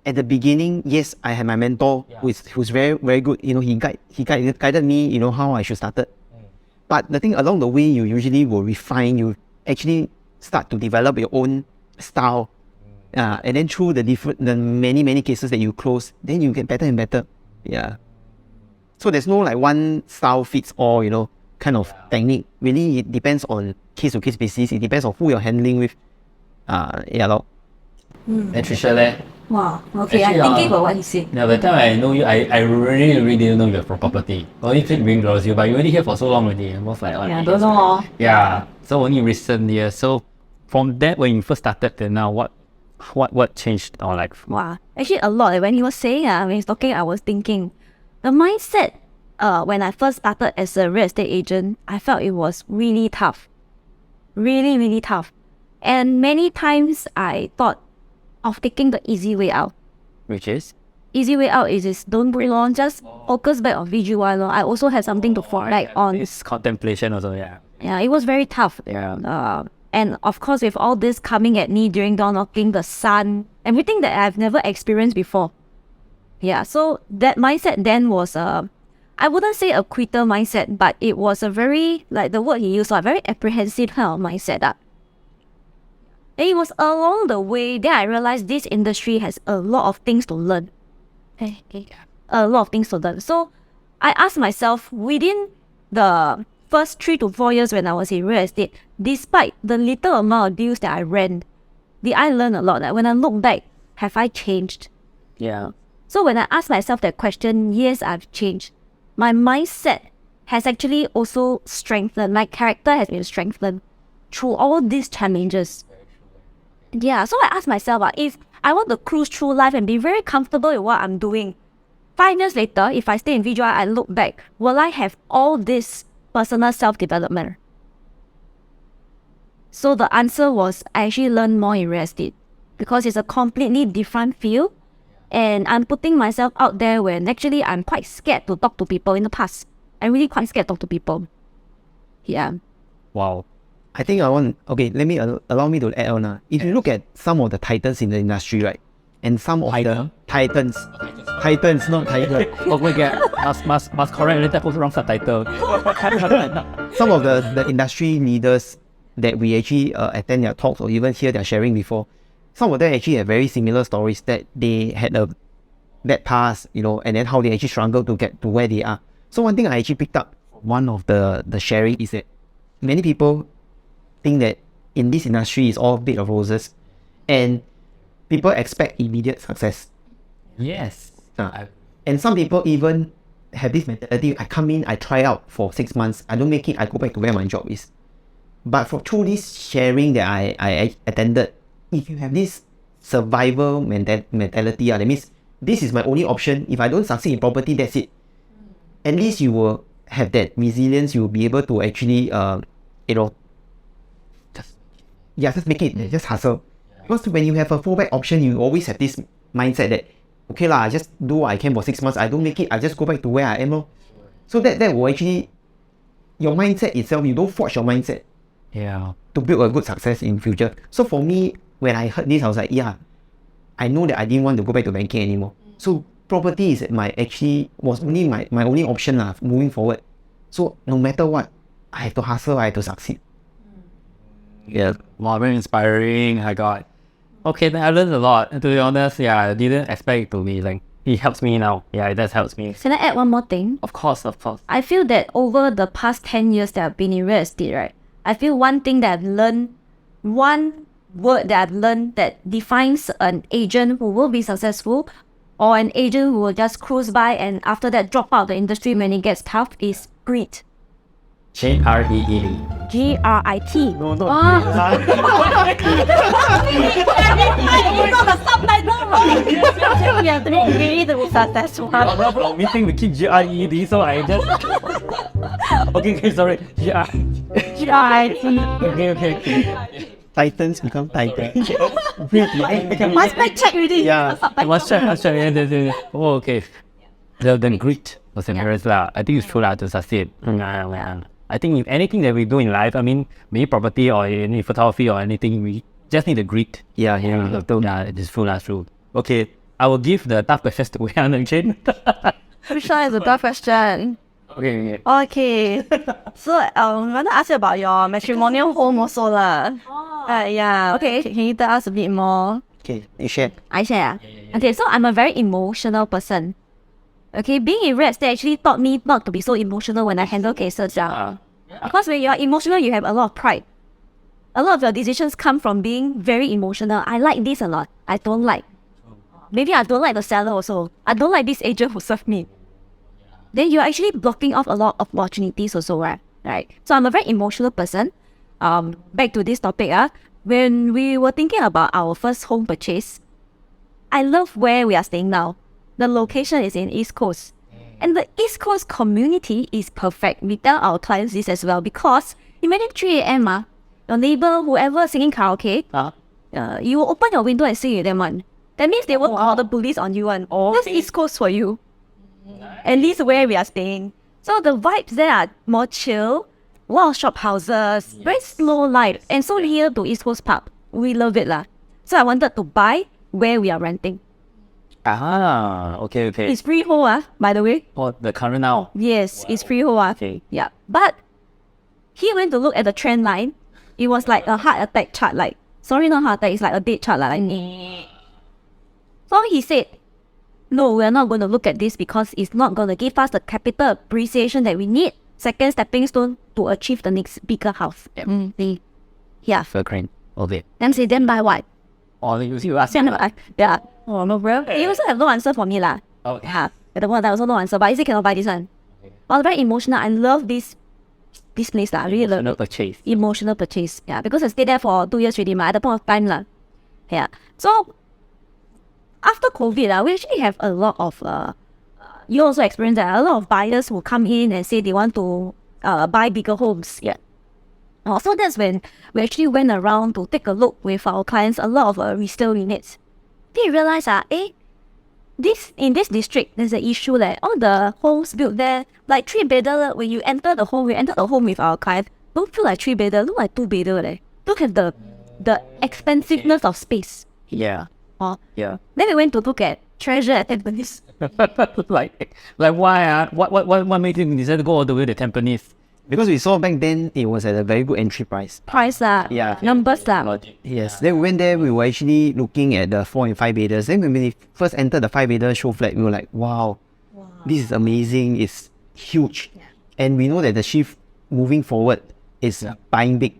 [SPEAKER 3] at the beginning, yes, I had my mentor who's very, very good. He guided me, how I should start it. But the thing along the way, you usually will refine, you actually start to develop your own style. And then through the many cases that you close, then you get better and better. Yeah. So there's no like one style fits all, kind of technique. Really, it depends on case-to-case basis. It depends on who you're handling with. Yeah, lor.
[SPEAKER 2] And Tricia leh.
[SPEAKER 1] Wow. Okay,
[SPEAKER 2] Actually,
[SPEAKER 1] I'm thinking about what he said.
[SPEAKER 2] Yeah, by the time I know you, I really didn't know you were from property. Only played vaingloriousyou, but you already here for so long already. Almost like
[SPEAKER 1] Yeah, don't know.
[SPEAKER 2] Yeah. So only recent years. So from that when you first started till now, what changed or like
[SPEAKER 1] Wow. Actually, a lot. When he was saying, when he was talking, I was thinking, the mindset. When I first started as a real estate agent, I felt it was really tough, really tough, and many times I thought of taking the easy way out.
[SPEAKER 2] which is?
[SPEAKER 1] Easy way out is don't bring on, just focus back on VGY lor. I also have something to fall back on.
[SPEAKER 2] It's contemplation also, yeah.
[SPEAKER 1] Yeah, it was very tough.
[SPEAKER 2] Yeah.
[SPEAKER 1] And of course, with all this coming at me during door knocking, the sun, everything that I've never experienced before. Yeah, so that mindset then was I wouldn't say a quitter mindset, but it was a very, like the word he used, a very apprehensive kind of mindset. And it was along the way that I realized this industry has a lot of things to learn. A lot of things to learn. So I asked myself, within the first 3 to 4 years when I was in real estate, despite the little amount of deals that I ran, did I learn a lot? Like when I look back, have I changed?
[SPEAKER 2] Yeah.
[SPEAKER 1] So when I ask myself that question, yes, I've changed. My mindset has actually also strengthened. My character has been strengthened through all these challenges. Yeah, so I ask myself, if I want to cruise through life and be very comfortable with what I'm doing, 5 years later, if I stay in VGI, I look back, will I have all this personal self-development? So the answer was, I actually learned more in real estate because it's a completely different field. And I'm putting myself out there when actually I'm quite scared to talk to people in the past. I'm really quite scared to talk to people. Yeah.
[SPEAKER 2] Wow.
[SPEAKER 3] I think allow me to add on. If you look at some of the titans in the industry, right, and some of the titans, not title.
[SPEAKER 2] Oh my god, must correct later, put wrong subtitle.
[SPEAKER 3] Some of the industry leaders that we actually attend their talks or even hear their sharing before, some of them actually have very similar stories that they had a bad past, and then how they actually struggled to get to where they are. So one thing I actually picked up, one of the sharing is that many people think that in this industry is all bed of roses and people expect immediate success.
[SPEAKER 2] Yes.
[SPEAKER 3] And some people even have this mentality, I come in, I try out for 6 months, I don't make it, I go back to where my job is. But through this sharing that I attended, if you have this survival mentality, that means this is my only option. If I don't succeed in property, that's it. At least you will have that resilience. You will be able to actually, just make it, just hustle. Because when you have a fallback option, you always have this mindset that, okay lah, I just do what I can for 6 months. I don't make it, I just go back to where I am lor. So that will actually, your mindset itself, you don't forge your mindset.
[SPEAKER 2] Yeah.
[SPEAKER 3] To build a good success in future. So for me, when I heard this, I was like, yeah, I know that I didn't want to go back to banking anymore. So property was only my only option moving forward. So no matter what, I have to hustle, I have to succeed.
[SPEAKER 2] Yeah. Wow, very inspiring. I got. Okay, then I learned a lot. To be honest, yeah, I didn't expect it to be like, it helps me now. Yeah, it does helps me.
[SPEAKER 1] Can I add one more thing?
[SPEAKER 2] Of course.
[SPEAKER 1] I feel that over the past 10 years that I've been in real estate, right, I feel one thing that I've learned, one word that I've learned that defines an agent who will be successful or an agent who will just cruise by and after that drop out of the industry when it gets tough is greed.
[SPEAKER 2] G-R-E-E-D.
[SPEAKER 1] G-R-I-T.
[SPEAKER 2] No.
[SPEAKER 1] We have to make greed to be successful.
[SPEAKER 2] I'm meeting we keep G-R-E-E-D, so I just... Okay, sorry.
[SPEAKER 1] G-R-I-T.
[SPEAKER 2] Okay.
[SPEAKER 3] Titans become titans.
[SPEAKER 1] Must I check already?
[SPEAKER 3] Yeah.
[SPEAKER 2] I must check. Yeah. Oh, okay. Then greed was embarrassed lah. I think it's true lah to succeed. I think if anything that we do in life, I mean, maybe property or any photography or anything, we just need the greed.
[SPEAKER 3] Yeah.
[SPEAKER 2] It is true, that's true. Okay, I will give the tough questions to Weihan and Jane.
[SPEAKER 1] Which one is a tough question? Okay. So, I want to ask you about your matrimonial home also lah. Yeah. Okay, can you tell us a bit more?
[SPEAKER 3] Okay, you share.
[SPEAKER 1] I share. Okay, so I'm a very emotional person. Okay, being in real estate actually taught me not to be so emotional when I handle cases. Because when you are emotional, you have a lot of pride. a lot of your decisions come from being very emotional. I like this a lot. I don't like. Maybe I don't like the seller also. I don't like this agent who served me. Then you're actually blocking off a lot of opportunities also, right? Right. So I'm a very emotional person. Back to this topic, when we were thinking about our first home purchase, I love where we are staying now. The location is in East Coast. And the East Coast community is perfect. We tell our clients this as well because imagine 3 a.m. Your neighbor, whoever singing karaoke, you will open your window and sing with them one. That means they won't call the police on you one. That's East Coast for you. At least where we are staying. So the vibes there are more chill, a lot of shop houses, very slow life, and so near to East Coast Park. We love it lah. So I wanted to buy where we are renting.
[SPEAKER 2] Okay.
[SPEAKER 1] It's freehold by the way.
[SPEAKER 2] Oh, the current now.
[SPEAKER 1] Yes, it's freehold
[SPEAKER 2] Okay.
[SPEAKER 1] Yeah, but he went to look at the trend line. It was like a heart attack chart. Like sorry, not heart attack. It's like a dead chart. So he said, no, we're not going to look at this because it's not going to give us the capital appreciation that we need. Second stepping stone to achieve the next bigger house. Yeah.
[SPEAKER 2] Fair crane of it.
[SPEAKER 1] Then say, then buy what?
[SPEAKER 2] Oh, you ask.
[SPEAKER 1] Yeah. Oh, no, bro. He also have no answer for me lah.
[SPEAKER 2] Oh,
[SPEAKER 1] Yeah. At the point that also no answer. But he said cannot buy this one. Well, very emotional. I love this place lah. I really love
[SPEAKER 2] No
[SPEAKER 1] it.
[SPEAKER 2] purchase.
[SPEAKER 1] Emotional purchase. Yeah, because I stayed there for 2 years already at the point of time lah. Yeah. So after COVID, we actually have a lot of you also experience that a lot of buyers who come in and say they want to buy bigger homes. Yeah. So that's when we actually went around to take a look with our clients, a lot of resale units. Then you realize in this district there's an issue that all the homes built there, like 3-bedder, when you enter the home, with our client, don't feel like 3-bedder, look like 2-bedder. Look at the expensiveness of space.
[SPEAKER 2] Yeah. Yeah.
[SPEAKER 1] Then we went to look at Treasure at Tampines.
[SPEAKER 2] like why? What made you decide to go all the way to Tampines?
[SPEAKER 3] Because we saw back then it was at a very good entry price. Yeah.
[SPEAKER 1] Numbers lah.
[SPEAKER 3] Yes. Then we went there, we were actually looking at the 4 and 5 bedders. Then when we first entered the 5-bedder show flat, we were like, wow, this is amazing, it's huge. And we know that the shift moving forward is buying big.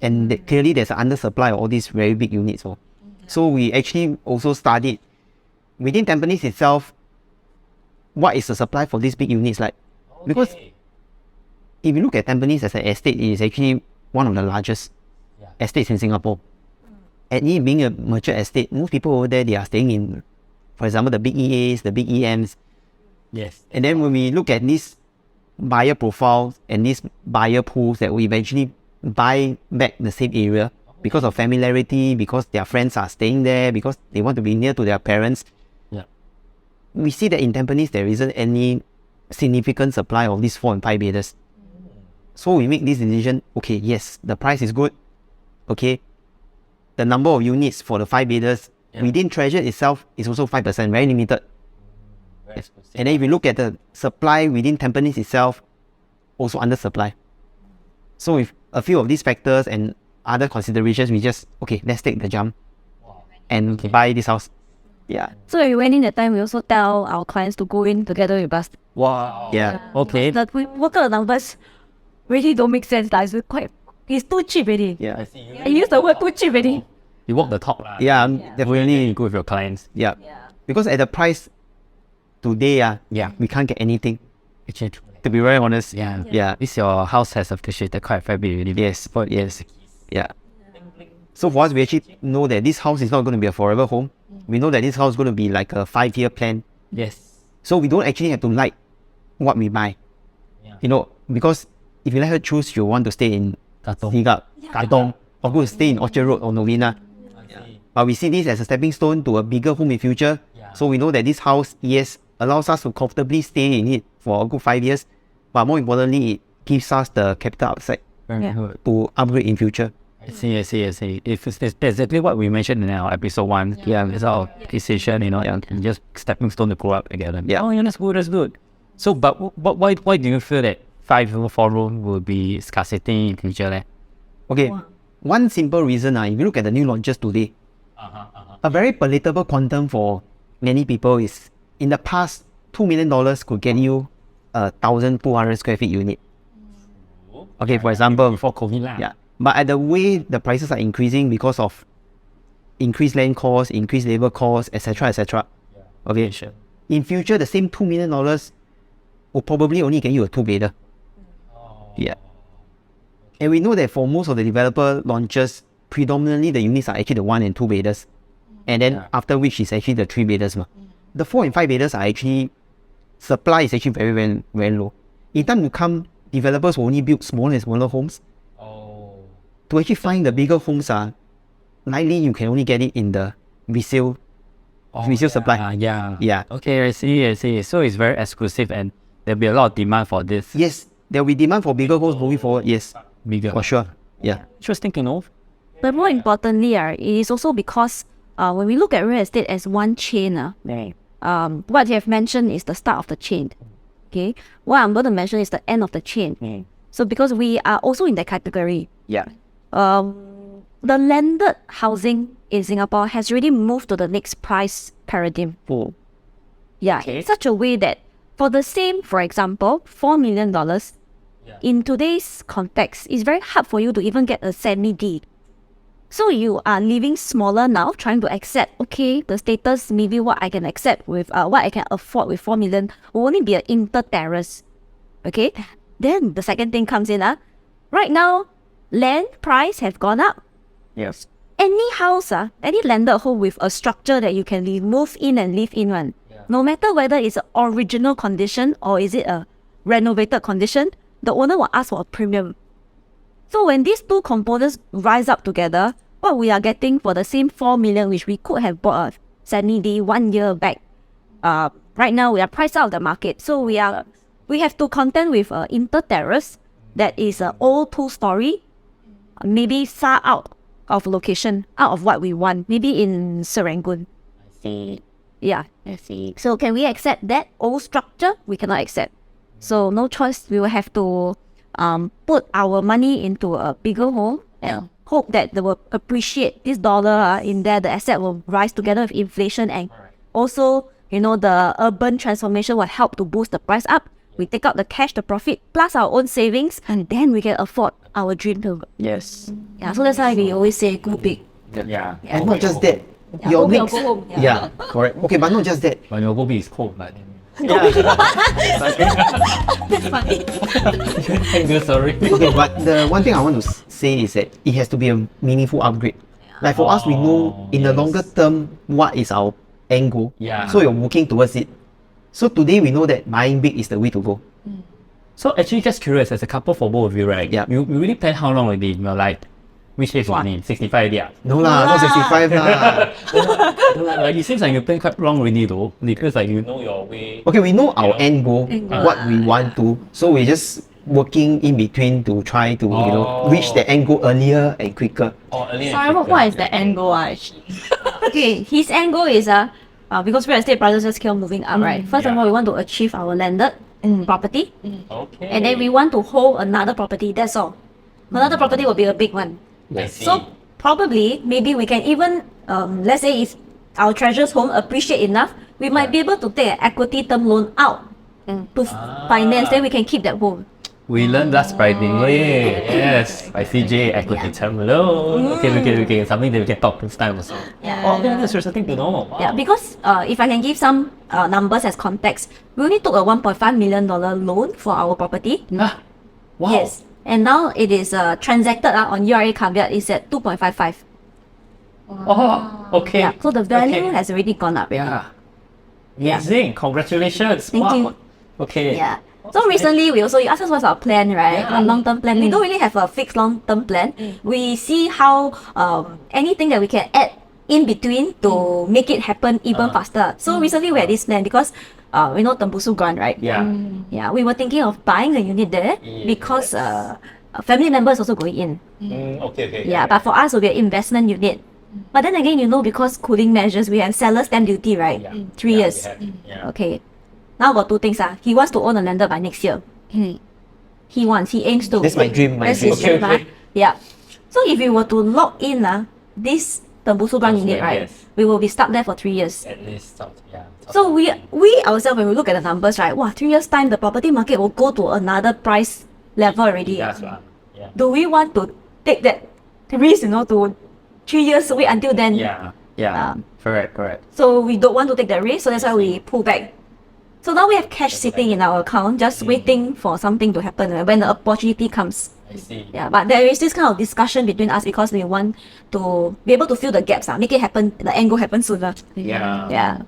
[SPEAKER 3] And clearly there's an undersupply of all these very big units. So we actually also studied within Tampines itself, what is the supply for these big units like? Because if you look at Tampines as an estate, it is actually one of the largest estates in Singapore. And it being a mature estate, most people over there, they are staying in, for example, the big EAs, the big EMs.
[SPEAKER 2] Yes.
[SPEAKER 3] And then when we look at these buyer profiles and these buyer pools that we eventually buy back the same area because of familiarity, because their friends are staying there, because they want to be near to their parents.
[SPEAKER 2] Yeah.
[SPEAKER 3] We see that in Tampines, there isn't any significant supply of these 4 and 5 bedders. So we make this decision, okay, yes, the price is good. Okay, the number of units for the 5 bedders within Treasure itself is also 5%, very limited. Yes. And then if you look at the supply within Tampines itself, also under supply. So with a few of these factors and other considerations, we just, okay, let's take the jump and buy this house. Yeah.
[SPEAKER 1] So when we went in that time, we also tell our clients to go in together with us.
[SPEAKER 2] Wow.
[SPEAKER 3] Yeah.
[SPEAKER 2] Okay.
[SPEAKER 1] That we work out the numbers really don't make sense. It's too cheap already.
[SPEAKER 3] Yeah.
[SPEAKER 2] I see.
[SPEAKER 1] I use the word too cheap already.
[SPEAKER 2] You walk the talk lah.
[SPEAKER 3] Yeah,
[SPEAKER 2] Definitely
[SPEAKER 3] definitely.
[SPEAKER 2] go with your clients.
[SPEAKER 3] Yeah. Because at the price today,
[SPEAKER 2] Yeah.
[SPEAKER 3] we can't get anything.
[SPEAKER 2] Actually,
[SPEAKER 3] To be very honest.
[SPEAKER 2] yeah.
[SPEAKER 3] Yeah.
[SPEAKER 2] This your house has appreciated quite a fair bit already.
[SPEAKER 3] Yes. Yeah. So for us, we actually know that this house is not going to be a forever home. We know that this house is going to be like a 5-year plan.
[SPEAKER 2] Yes.
[SPEAKER 3] So we don't actually have to like what we buy.
[SPEAKER 2] Yeah.
[SPEAKER 3] You know, because if you let her choose, you want to stay in
[SPEAKER 2] Katong.
[SPEAKER 3] Sigap, Katong, or go to stay in Orchard Road or Novena. But we see this as a stepping stone to a bigger home in future. So we know that this house, yes, allows us to comfortably stay in it for a good 5 years. But more importantly, it gives us the capital upside
[SPEAKER 2] Very good.
[SPEAKER 3] to upgrade in future.
[SPEAKER 2] I see. If it's exactly what we mentioned in our episode 1. Yeah, it's our decision, and just stepping stone to grow up together.
[SPEAKER 3] Yeah.
[SPEAKER 2] Oh, yeah, that's good. So, but why do you feel that 5-room, 4-room will be scarcity in future? Eh?
[SPEAKER 3] Okay, one simple reason, if you look at the new launches today, a very palatable quantum for many people is, in the past, $2 million could get you a 1,200 square feet unit. Okay, for example,
[SPEAKER 2] Before COVID lah.
[SPEAKER 3] yeah. But at the way the prices are increasing because of increased land costs, increased labor costs, etc., etc. Okay,
[SPEAKER 2] Sure.
[SPEAKER 3] in future, the same $2 million will probably only get you a two-bedder. Yeah. And we know that for most of the developer launches, predominantly the units are actually the 1 and 2 bedders. And then after which is actually the 3 bedders. The 4 and 5 bedders are actually, supply is actually very, very, very low. In time to come, developers will only build smaller and smaller homes. To actually find the bigger homes, likely you can only get it in the resale supply. Yeah.
[SPEAKER 2] Okay, I see. So it's very exclusive and there'll be a lot of demand for this.
[SPEAKER 3] Yes, there will be demand for bigger homes moving forward. Yes,
[SPEAKER 2] Bigger.
[SPEAKER 3] for sure. Yeah.
[SPEAKER 2] Interesting to know.
[SPEAKER 1] But more importantly, it is also because when we look at real estate as one chain, what you have mentioned is the start of the chain. Okay, what I'm going to mention is the end of the chain. So because we are also in that category, the landed housing in Singapore has already moved to the next price paradigm. In such a way that for the same, for example, $4 million, in today's context, it's very hard for you to even get a semi-deed. So you are living smaller now, trying to accept, okay, the status, maybe what I can accept with, what I can afford with 4 million will only be an inter-terrace. Okay? Then the second thing comes in. Right now, land price have gone up.
[SPEAKER 2] Yes.
[SPEAKER 1] Any house, any landed home with a structure that you can move in and live in one, no matter whether it's an original condition or is it a renovated condition, the owner will ask for a premium. So when these two components rise up together, what we are getting for the same 4 million, which we could have bought a semi-D 1 year back, right now we are priced out of the market. So we have to contend with an inter-terrace that is an old 2-story, maybe far out of location, out of what we want, maybe in Serangoon. Yeah. So can we accept that old structure? We cannot accept. So no choice, we will have to put our money into a bigger home and hope that they will appreciate this dollar in there, the asset will rise together with inflation, and also, the urban transformation will help to boost the price up. We take out the cash, the profit, plus our own savings, and then we can afford our dream home.
[SPEAKER 2] Yes.
[SPEAKER 1] Yeah, so that's why we always say go big.
[SPEAKER 2] Yeah.
[SPEAKER 3] And not just that.
[SPEAKER 1] Yeah,
[SPEAKER 3] Your
[SPEAKER 1] go big or
[SPEAKER 3] next,
[SPEAKER 1] go home.
[SPEAKER 3] yeah, correct. Okay, but not just that.
[SPEAKER 2] When your booby is cold, but
[SPEAKER 1] That's funny.
[SPEAKER 2] sorry.
[SPEAKER 3] Okay, but the one thing I want to say is that it has to be a meaningful upgrade. Like for us, we know in the longer term what is our end goal.
[SPEAKER 2] Yeah.
[SPEAKER 3] So you're working towards it. So today we know that buying big is the way to go.
[SPEAKER 2] So actually, just curious, as a couple for both of you, right?
[SPEAKER 3] Yeah.
[SPEAKER 2] You really plan how long already in your life? Which age only? 65 yeah.
[SPEAKER 3] No lah, not 65 lah.
[SPEAKER 2] Like it seems like you plan quite long already though, because like you know your way.
[SPEAKER 3] Okay, we know our end goal, what we want to. So we're just working in between to try to reach the end goal earlier and quicker.
[SPEAKER 1] Sorry, what is the end goal actually? Okay, his end goal is because real estate prices just keep moving up, right? First of all, we want to achieve our landed property,
[SPEAKER 2] Okay.
[SPEAKER 1] and then we want to hold another property. That's all. Another property will be a big one.
[SPEAKER 2] I see.
[SPEAKER 1] So probably, maybe we can even, let's say if our treasures home appreciate enough, we might be able to take an equity term loan out to finance, then we can keep that home.
[SPEAKER 2] We learned last Friday. Yes. By CJ, equity term loan. Okay. Something that we can talk this time also.
[SPEAKER 1] Yeah.
[SPEAKER 2] That's interesting to know. Wow.
[SPEAKER 1] Yeah, because if I can give some numbers as context, we only took a $1.5 million loan for our property.
[SPEAKER 2] Wow.
[SPEAKER 1] Yes. And now it is transacted on URA caveat is at 2.55.
[SPEAKER 2] Oh, okay.
[SPEAKER 1] Yeah, so the value has already gone up.
[SPEAKER 2] Yeah. Amazing. Congratulations.
[SPEAKER 1] Thank you.
[SPEAKER 2] Okay.
[SPEAKER 1] Yeah. So recently, you asked us what's our plan, right?
[SPEAKER 2] Yeah.
[SPEAKER 1] A long-term plan. We don't really have a fixed long-term plan. We see how anything that we can add in between to make it happen even faster. So recently we had this plan because we know Tembusu Grant, right?
[SPEAKER 2] Yeah.
[SPEAKER 1] Yeah, we were thinking of buying a unit there because a family member is also going in.
[SPEAKER 2] Okay.
[SPEAKER 1] Yeah, but for us, it will be an investment unit. But then again, because cooling measures, we have seller stamp duty, right? 3 years. Okay. Now got two things. He wants to own a landed by next year. He aims to.
[SPEAKER 3] That's my dream.
[SPEAKER 1] That's his dream. Yeah. So if we were to lock in this Tembusu Grant unit, right,
[SPEAKER 2] yes.
[SPEAKER 1] we will be stuck there for 3 years.
[SPEAKER 2] At least, yeah.
[SPEAKER 1] So we ourselves, when we look at the numbers, right, 3 years time, the property market will go to another price level already.
[SPEAKER 2] That's right. Yeah.
[SPEAKER 1] Do we want to take that risk, to 3 years wait until then.
[SPEAKER 2] Correct.
[SPEAKER 1] So we don't want to take that risk, so that's why we pull back. So now we have cash sitting in our account, just waiting for something to happen when the opportunity comes.
[SPEAKER 2] I see.
[SPEAKER 1] Yeah, but there is this kind of discussion between us because we want to be able to fill the gaps, make it happen, the end goal happen sooner. Yeah.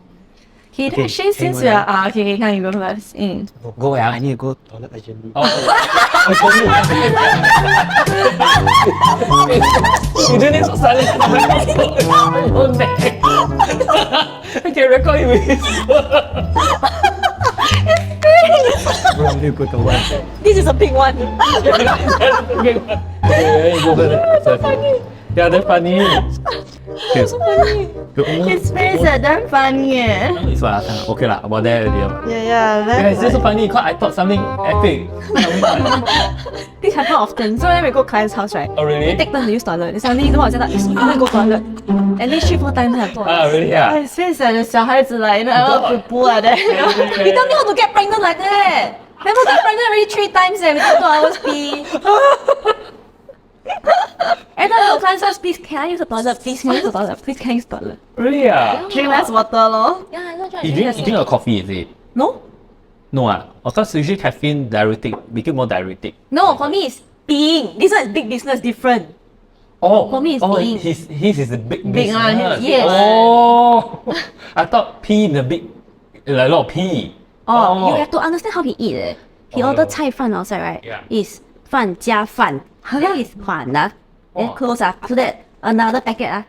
[SPEAKER 1] Okay, then Shane, since we are okay, can you go first?
[SPEAKER 3] Go where? I need to go toilet urgently.
[SPEAKER 2] You do this so silent. I can record you with this.
[SPEAKER 3] Bro, I need to go toilet.
[SPEAKER 1] This is a big one.
[SPEAKER 2] So funny. Yeah, that's funny.
[SPEAKER 1] So funny. His face is damn funny.
[SPEAKER 2] It's okay lah, about there already.
[SPEAKER 1] Yeah,
[SPEAKER 2] It's just so funny because I thought something epic.
[SPEAKER 1] this happens often. So when we go client's house, right?
[SPEAKER 2] Oh really?
[SPEAKER 1] We take turns to use toilet. They suddenly know what's that. You want to go toilet. At least 3-4 times have.
[SPEAKER 2] Really? Yeah.
[SPEAKER 1] His face is 小孩子 like, poo like that. He tell me how to get pregnant like that. Never got pregnant already 3 times within 2 hours pee. Every time your client says, please, can I use the toilet? Please, can I use the toilet? Please, can I use the toilet?
[SPEAKER 2] Really? Yeah.
[SPEAKER 1] Drink less water, lor. Yeah, I don't try.
[SPEAKER 2] You drink a coffee, is it?
[SPEAKER 1] No?
[SPEAKER 2] No, of course, usually caffeine diuretic, make it more diuretic.
[SPEAKER 1] No, for me it's peeing. This one is big business, different.
[SPEAKER 2] Oh,
[SPEAKER 1] for me it's peeing.
[SPEAKER 2] His is the big
[SPEAKER 1] Big one,
[SPEAKER 2] business.
[SPEAKER 1] yes.
[SPEAKER 2] Oh, I thought pee in the big, like a lot of pee.
[SPEAKER 1] Oh, you have to understand how he eat. He order 菜饭 outside, right?
[SPEAKER 2] Yeah.
[SPEAKER 1] Is 饭加饭. Then is 饭 then close after that another packet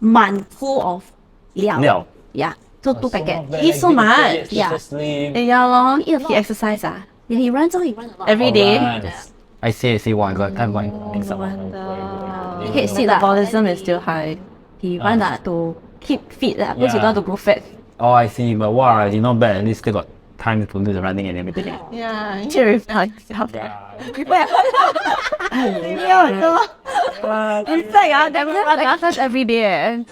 [SPEAKER 1] 满 full of 料. Yeah, so 2 packets.
[SPEAKER 2] Not
[SPEAKER 1] Eat so
[SPEAKER 2] bad.
[SPEAKER 1] much. Yeah.
[SPEAKER 2] Sleep.
[SPEAKER 1] Yeah, lor. He exercise Yeah, he runs a lot. Every day.
[SPEAKER 3] I say, wow, I got time going.
[SPEAKER 1] His metabolism is still high. He run to keep fit because he don't want to grow fat.
[SPEAKER 2] Oh, I see. But wow, it's not bad. At least still got time to do the running and everything.
[SPEAKER 1] Yeah, cheer yourself there. In fact, they run exercise every day.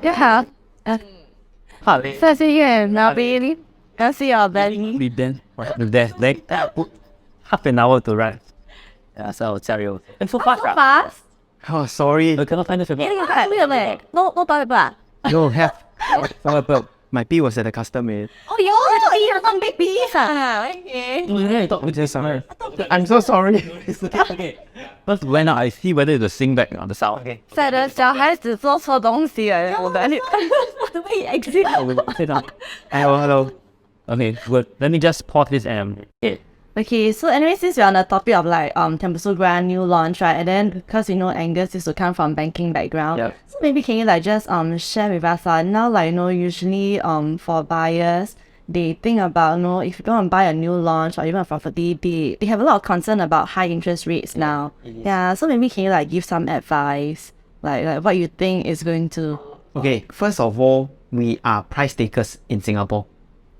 [SPEAKER 1] Yeah. So see you now, baby. I'll see your belly.
[SPEAKER 2] With that, like put half an hour to run. Yeah, so I'll tell you. And so fast,
[SPEAKER 1] Fast.
[SPEAKER 3] Oh, sorry.
[SPEAKER 2] I cannot find the paper.
[SPEAKER 1] No toilet paper.
[SPEAKER 3] No, have. My pee was at the custom.
[SPEAKER 1] Oh, you have some big piece. Okay.
[SPEAKER 2] Yeah, I thought we just summer.
[SPEAKER 3] I'm so sorry.
[SPEAKER 2] Okay. First when I see whether it's sing back on the sound. Okay.
[SPEAKER 1] 在的小孩子做错东西了，我的the way he exit.
[SPEAKER 2] Sit down.
[SPEAKER 3] Hello.
[SPEAKER 2] Okay, good. Let me just pause this and
[SPEAKER 1] Okay, so anyway, since we're on the topic of like Tembusu Grand new launch, right? And then because Angus used to come from banking background,
[SPEAKER 2] Yep.
[SPEAKER 1] so maybe can you like just share with us now like usually for buyers they think about if you're gonna buy a new launch or even a property, they have a lot of concern about high interest rates now. Yeah, so maybe can you like give some advice like what you think is going to.
[SPEAKER 3] Okay, first of all, we are price takers in Singapore.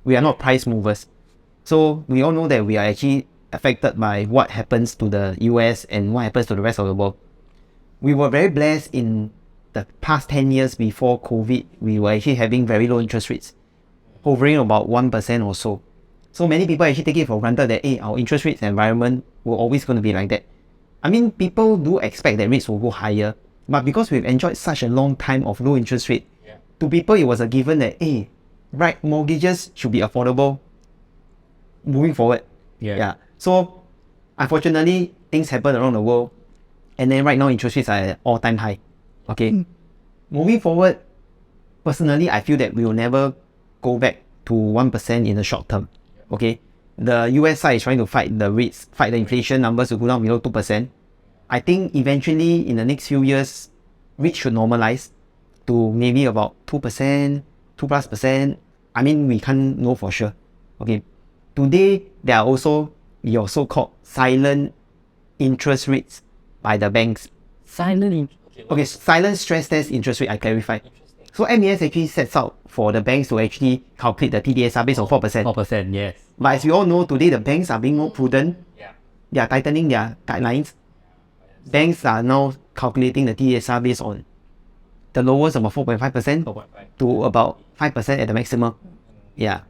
[SPEAKER 3] We are not price movers. So we all know that we are actually affected by what happens to the US and what happens to the rest of the world. We were very blessed in the past 10 years before COVID. We were actually having very low interest rates, hovering about 1% or so. So many people actually take it for granted that our interest rates environment were always going to be like that. I mean, people do expect that rates will go higher, but because we've enjoyed such a long time of low interest rate, to people it was a given that right, mortgages should be affordable moving forward. So unfortunately, things happen around the world, and then right now interest rates are at all-time high. Okay, moving forward, personally, I feel that we will never go back to 1% in the short term. Okay, the US side is trying to fight the rates, fight the inflation numbers to go down below 2%. I think eventually in the next few years, rates should normalize to maybe about 2%, 2+%. I mean, we can't know for sure. Okay, today there are also your so-called silent interest rates by the banks.
[SPEAKER 2] silent.
[SPEAKER 3] Okay, silent stress test interest rate, I clarify. So MAS actually sets out for the banks to actually calculate the TDSR based on 4%.
[SPEAKER 2] 4%, yes.
[SPEAKER 3] But as we all know, today the banks are being more prudent. They are tightening their guidelines. Banks are now calculating the TDSR based on the lowest about 4.5% to about 5% at the maximum. Yeah.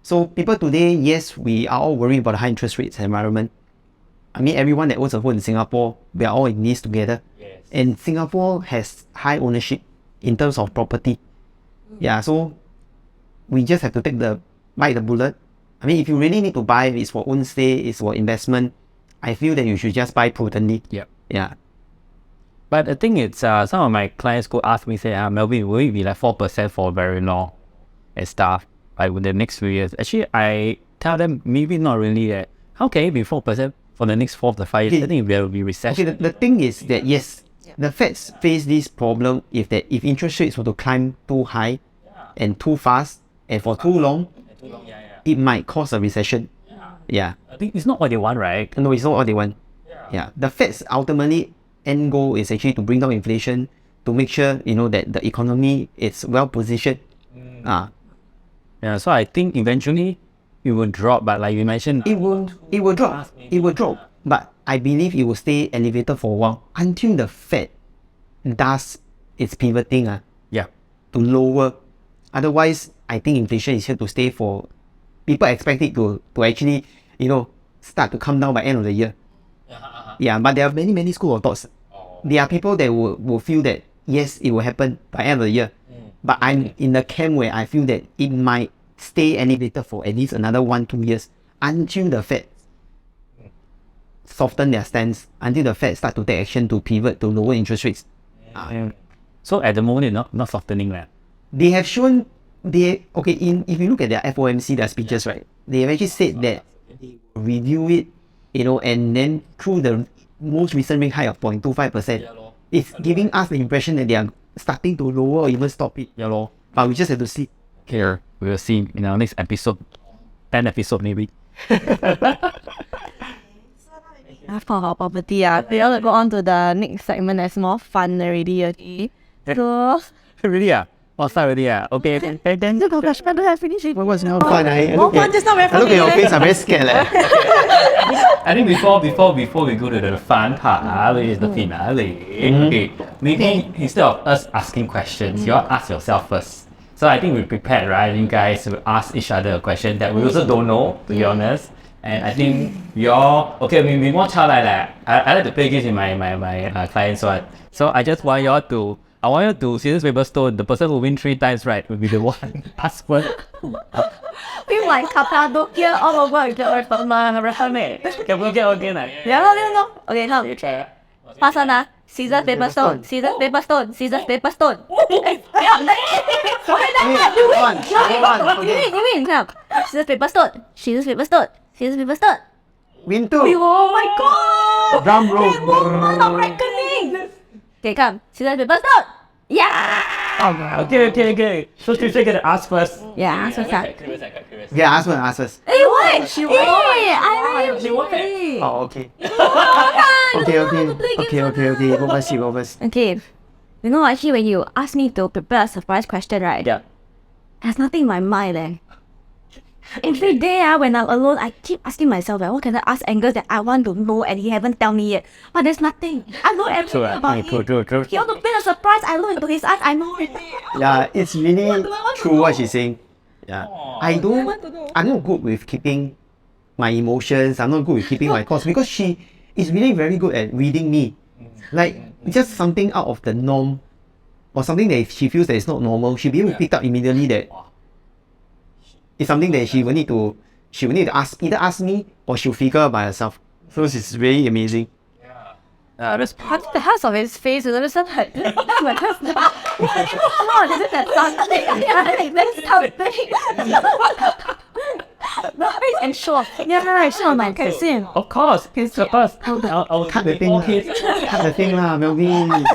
[SPEAKER 3] So people today, yes, we are all worried about the high interest rates environment. I mean, everyone that owns a home in Singapore, we are all in this together.
[SPEAKER 2] Yes.
[SPEAKER 3] And Singapore has high ownership in terms of property. Yeah, so we just have to bite the bullet. I mean, if you really need to buy, it's for own stay, it's for investment, I feel that you should just buy prudently.
[SPEAKER 2] Yep.
[SPEAKER 3] Yeah.
[SPEAKER 2] But the thing is, some of my clients go ask me, say, Melvin, will it be like 4% for very long and stuff, like with the next few years? Actually, I tell them, maybe not really that. How can it be 4% for the next 4 to 5 years?
[SPEAKER 3] Okay.
[SPEAKER 2] I think there will be recession.
[SPEAKER 3] Okay, the thing is that yes, the Feds face this problem if interest rates were to climb too high and too fast and for too long, it might cause a recession. Yeah.
[SPEAKER 2] I think it's not what they want, right?
[SPEAKER 3] No, it's not what they want. Yeah. The Fed's ultimately end goal is actually to bring down inflation, to make sure, you know, that the economy is well positioned.
[SPEAKER 2] Yeah, so I think eventually it will drop, but like you mentioned,
[SPEAKER 3] It will drop. It will drop. But I believe it will stay elevated for a while until the Fed does its pivoting
[SPEAKER 2] yeah.
[SPEAKER 3] to lower. Otherwise, I think inflation is here to stay for. People expect it to actually, you know, start to come down by end of the year. Yeah, but there are many school of thoughts. There are people that will feel that yes, it will happen by end of the year. But I'm in the camp where I feel that it might stay elevated for at least another 1-2 years until the Fed soften their stance, until the Fed start to take action to pivot to lower interest rates.
[SPEAKER 2] So at the moment, it's not softening that.
[SPEAKER 3] They have shown if you look at their FOMC, their speeches, right, they have actually said that they will review it, you know, and then through the most recent rate hike of 0.25%, it's giving us the impression that they are starting to lower or even stop it.
[SPEAKER 2] Yeah, lor.
[SPEAKER 3] But we just have to see.
[SPEAKER 2] Here, we will see in our next episode, 10 episode maybe.
[SPEAKER 1] After our property, we all go on to the next segment that's more fun already. Okay? So,
[SPEAKER 2] Really? Oh, start already? Okay. Then.
[SPEAKER 1] oh gosh, I don't have finished it.
[SPEAKER 3] What was now fun? I
[SPEAKER 1] More fun, just not very
[SPEAKER 3] I look at your
[SPEAKER 1] funny.
[SPEAKER 3] face, I'm very scared.
[SPEAKER 2] I think before we go to the fun part, which is the finale, okay, maybe instead of us asking questions, you all ask yourself first. So I think we prepared, right? You guys will ask each other a question that we also don't know, to be honest. And I think we all, okay, we more childlike. I like to play games with my clients, so I just want y'all to, I want you to scissors paper stone. The person who win 3 times, right, will be the one ask first.
[SPEAKER 1] We like Cappadocia all over again from my resume.
[SPEAKER 2] Can we get again?
[SPEAKER 1] Yeah, no. Okay, come. Pass on, scissors, paper, stone. Scissors, paper, stone. Scissors, paper, stone. You win, come. Scissors, paper, stone. Scissors, paper, stone. Scissors, paper, stone.
[SPEAKER 3] Win 2.
[SPEAKER 1] Oh my god!
[SPEAKER 3] Drum roll.
[SPEAKER 1] Moment of reckoning! Okay, come. Scissors, paper, stone. Yeah!
[SPEAKER 2] Okay. So Tricia get to ask first.
[SPEAKER 1] Yeah, so sad.
[SPEAKER 3] Yeah, ask first.
[SPEAKER 1] Hey, what? She won. I really won.
[SPEAKER 3] Oh, okay. Okay. Go first.
[SPEAKER 1] Okay. You know, actually, when you ask me to prepare a surprise question, right?
[SPEAKER 2] Yeah.
[SPEAKER 1] There's nothing in my mind. Every day when I'm alone, I keep asking myself, what can I ask Angus that I want to know and he haven't tell me yet? But there's nothing. I know everything about him.
[SPEAKER 2] True.
[SPEAKER 1] He want to play a surprise, I look into his eyes, I know it.
[SPEAKER 3] Yeah, it's really true what she's saying. Yeah. I'm not good with keeping my emotions. I'm not good with keeping my thoughts because she is really very good at reading me. Like, just something out of the norm or something that she feels that is not normal, she'll be able to pick up immediately that it's something that she will need to either ask me or she'll figure out by herself. So it's really amazing.
[SPEAKER 2] That's
[SPEAKER 1] What's the hell of his face? Is it something? Come on, is it that something? That's something. And sure. Yeah, sure, man. Can see him.
[SPEAKER 2] of course. It's the first. I'll
[SPEAKER 3] Cut the thing lah, Melvin.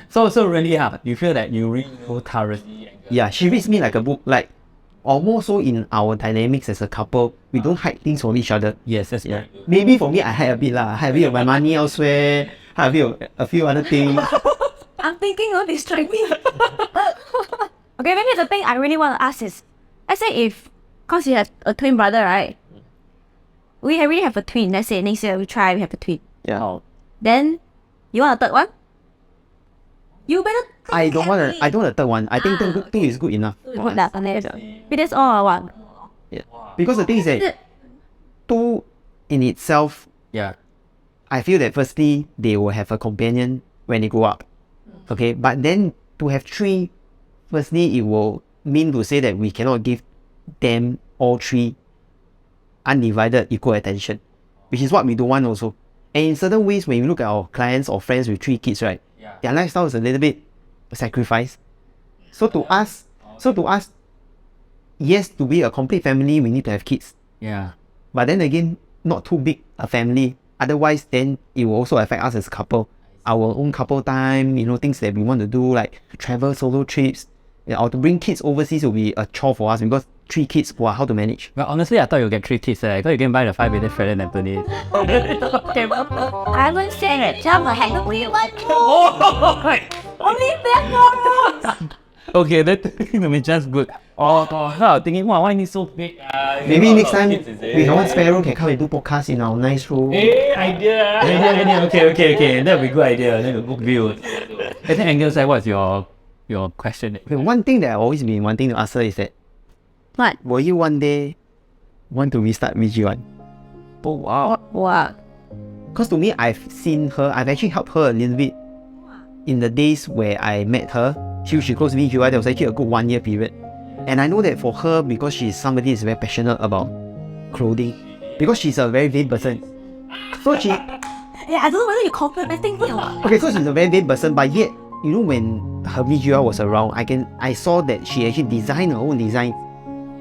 [SPEAKER 2] So really, you feel that you really know thoroughly.
[SPEAKER 3] Yeah, she reads me like a book, like almost so in our dynamics as a couple, we don't hide things from each other.
[SPEAKER 2] Yes, that's
[SPEAKER 3] Yeah.
[SPEAKER 2] right.
[SPEAKER 3] Maybe for me, I hide a bit lah. I hide a bit of my money elsewhere. Hide a few other things.
[SPEAKER 1] I'm thinking of distract me. Okay, maybe the thing I really want to ask is, let's say if, cause you have a twin brother, right? We already have a twin. Let's say next year we have a twin.
[SPEAKER 3] Yeah.
[SPEAKER 1] Then, you want a third one? You better.
[SPEAKER 3] I don't want a third one. I think two is good enough.
[SPEAKER 1] Good lah, but that's all I want.
[SPEAKER 3] Yeah. Because the thing is that two in itself,
[SPEAKER 2] Yeah.
[SPEAKER 3] I feel that firstly, they will have a companion when they grow up. Okay, but then to have three, firstly, it will mean to say that we cannot give them all three undivided equal attention, which is what we don't want also. And in certain ways, when you look at our clients or friends with 3 kids, right, their lifestyle is a little bit sacrificed. So to us, yes, to be a complete family, we need to have kids.
[SPEAKER 2] Yeah.
[SPEAKER 3] But then again, not too big a family. Otherwise, then it will also affect us as a couple. Our own couple time, things that we want to do, like travel solo trips, or to bring kids overseas will be a chore for us because 3 kids, wow, how to manage?
[SPEAKER 2] Well, honestly, I thought you'd get 3 kids. I thought you can buy the 5 minute Fred and Anthony.
[SPEAKER 1] I will say it. Tell my hand we want only that.
[SPEAKER 2] Okay, that just good. Oh, I was thinking, wow, why is it so big?
[SPEAKER 3] Maybe next time, we have one spare room, can come and do podcast in our nice room.
[SPEAKER 2] Hey, idea. Okay. That would be a good idea. That would be good view. I think Angus, what's your question?
[SPEAKER 3] Okay, one thing that I've always been wanting to ask her is that,
[SPEAKER 1] What?
[SPEAKER 3] will you one day want to restart VG1?
[SPEAKER 2] Oh, wow.
[SPEAKER 1] What?
[SPEAKER 3] Because to me, I've actually helped her a little bit in the days where I met her. She closed VGY, there was actually a good 1 year period. And I know that for her, because she's somebody who's very passionate about clothing, because she's a very vain person. So she...
[SPEAKER 1] Yeah, I don't know whether you complimenting me or not.
[SPEAKER 3] Okay, so she's a very vain person, but yet, when her VGY was around, I saw that she actually designed her own design.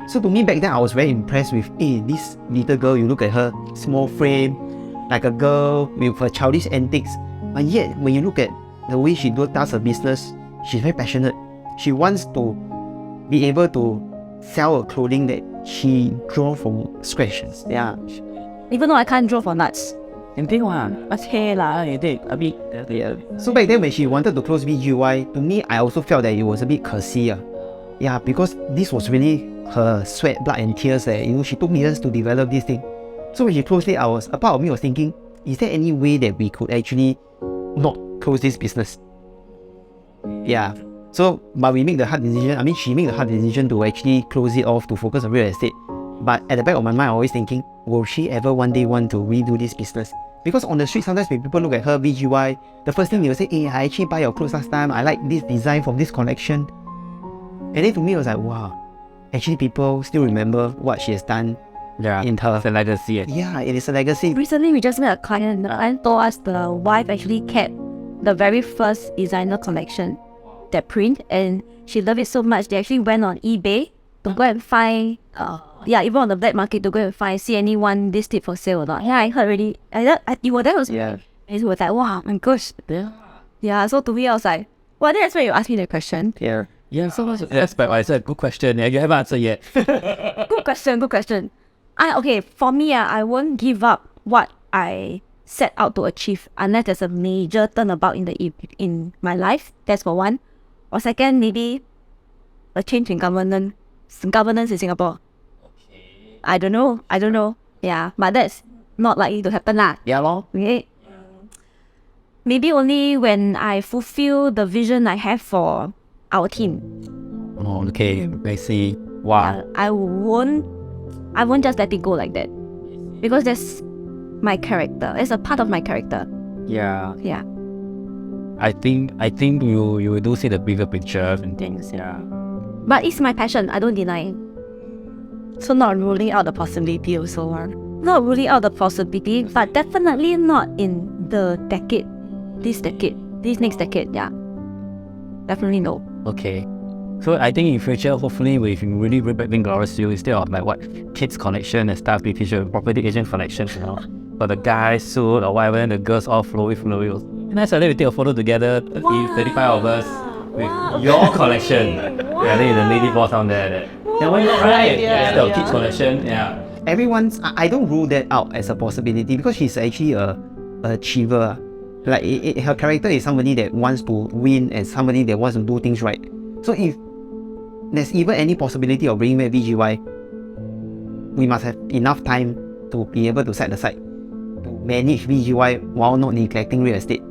[SPEAKER 3] So to me back then, I was very impressed with, this little girl, you look at her, small frame, like a girl with her childish antics. But yet, when you look at the way she does her business, she's very passionate. She wants to be able to sell a clothing that she draw from scratch. Yeah.
[SPEAKER 1] Even though I can't draw for nuts.
[SPEAKER 3] Yeah. So back then when she wanted to close VGY, to me, I also felt that it was a bit 可惜. Yeah, because this was really her sweat, blood and tears. She took me years to develop this thing. So when she closed it, a part of me was thinking, is there any way that we could actually not close this business? Yeah. So, but we make the hard decision. She made the hard decision to actually close it off to focus on real estate. But at the back of my mind, I'm always thinking, will she ever one day want to redo this business? Because on the street, sometimes when people look at her VGY, the first thing they will say, I actually buy your clothes last time. I like this design from this collection. And then to me, it was like, wow, actually people still remember what she has done in her.
[SPEAKER 2] It's a legacy.
[SPEAKER 3] Yeah, it is a legacy.
[SPEAKER 1] Recently, we just met a client and the client told us the wife actually kept the very first designer collection, that print, and she loved it so much, they actually went on eBay to go and find, even on the black market to go and see anyone listed for sale or not. Yeah, I heard already. You were there also.
[SPEAKER 3] Yeah.
[SPEAKER 1] And it was like, wow, my gosh. Yeah, so to me, I was like, well, that's why you asked me the question.
[SPEAKER 3] Yeah,
[SPEAKER 2] so much. That's but I said good question. You haven't answered yet.
[SPEAKER 1] Good question. Okay, for me, I won't give up what I set out to achieve unless there's a major turnabout in my life. That's for one. Or second, maybe a change in governance in Singapore.
[SPEAKER 2] Okay.
[SPEAKER 1] I don't know. Yeah, but that's not likely to happen lah.
[SPEAKER 2] Yeah, lor.
[SPEAKER 1] Okay. Maybe only when I fulfill the vision I have for our team.
[SPEAKER 2] Oh, okay. I see. Wow.
[SPEAKER 1] I won't just let it go like that. Because that's my character. It's a part of my character.
[SPEAKER 2] Yeah.
[SPEAKER 1] Yeah.
[SPEAKER 2] I think you do see the bigger picture and things. Yeah.
[SPEAKER 1] But it's my passion. I don't deny it. So not ruling out the possibility also. Not ruling out the possibility, but definitely not in the decade. This next decade. Yeah. Definitely no.
[SPEAKER 2] Okay. So I think in future, hopefully, if you really bring back vaingloriousyou, instead of like what kids collection and stuff, we feature property agent collection, for the guys suit or whatever, and the girls all flowy. And then suddenly we take a photo together, 35 of us with your collection. Yeah, then the lady boss down there. Then why not, right? Instead of kids collection, yeah.
[SPEAKER 3] I don't rule that out as a possibility because she's actually a achiever. Like her character is somebody that wants to win and somebody that wants to do things right. So if there's even any possibility of bringing back VGY, we must have enough time to be able to set aside to manage VGY while not neglecting real estate.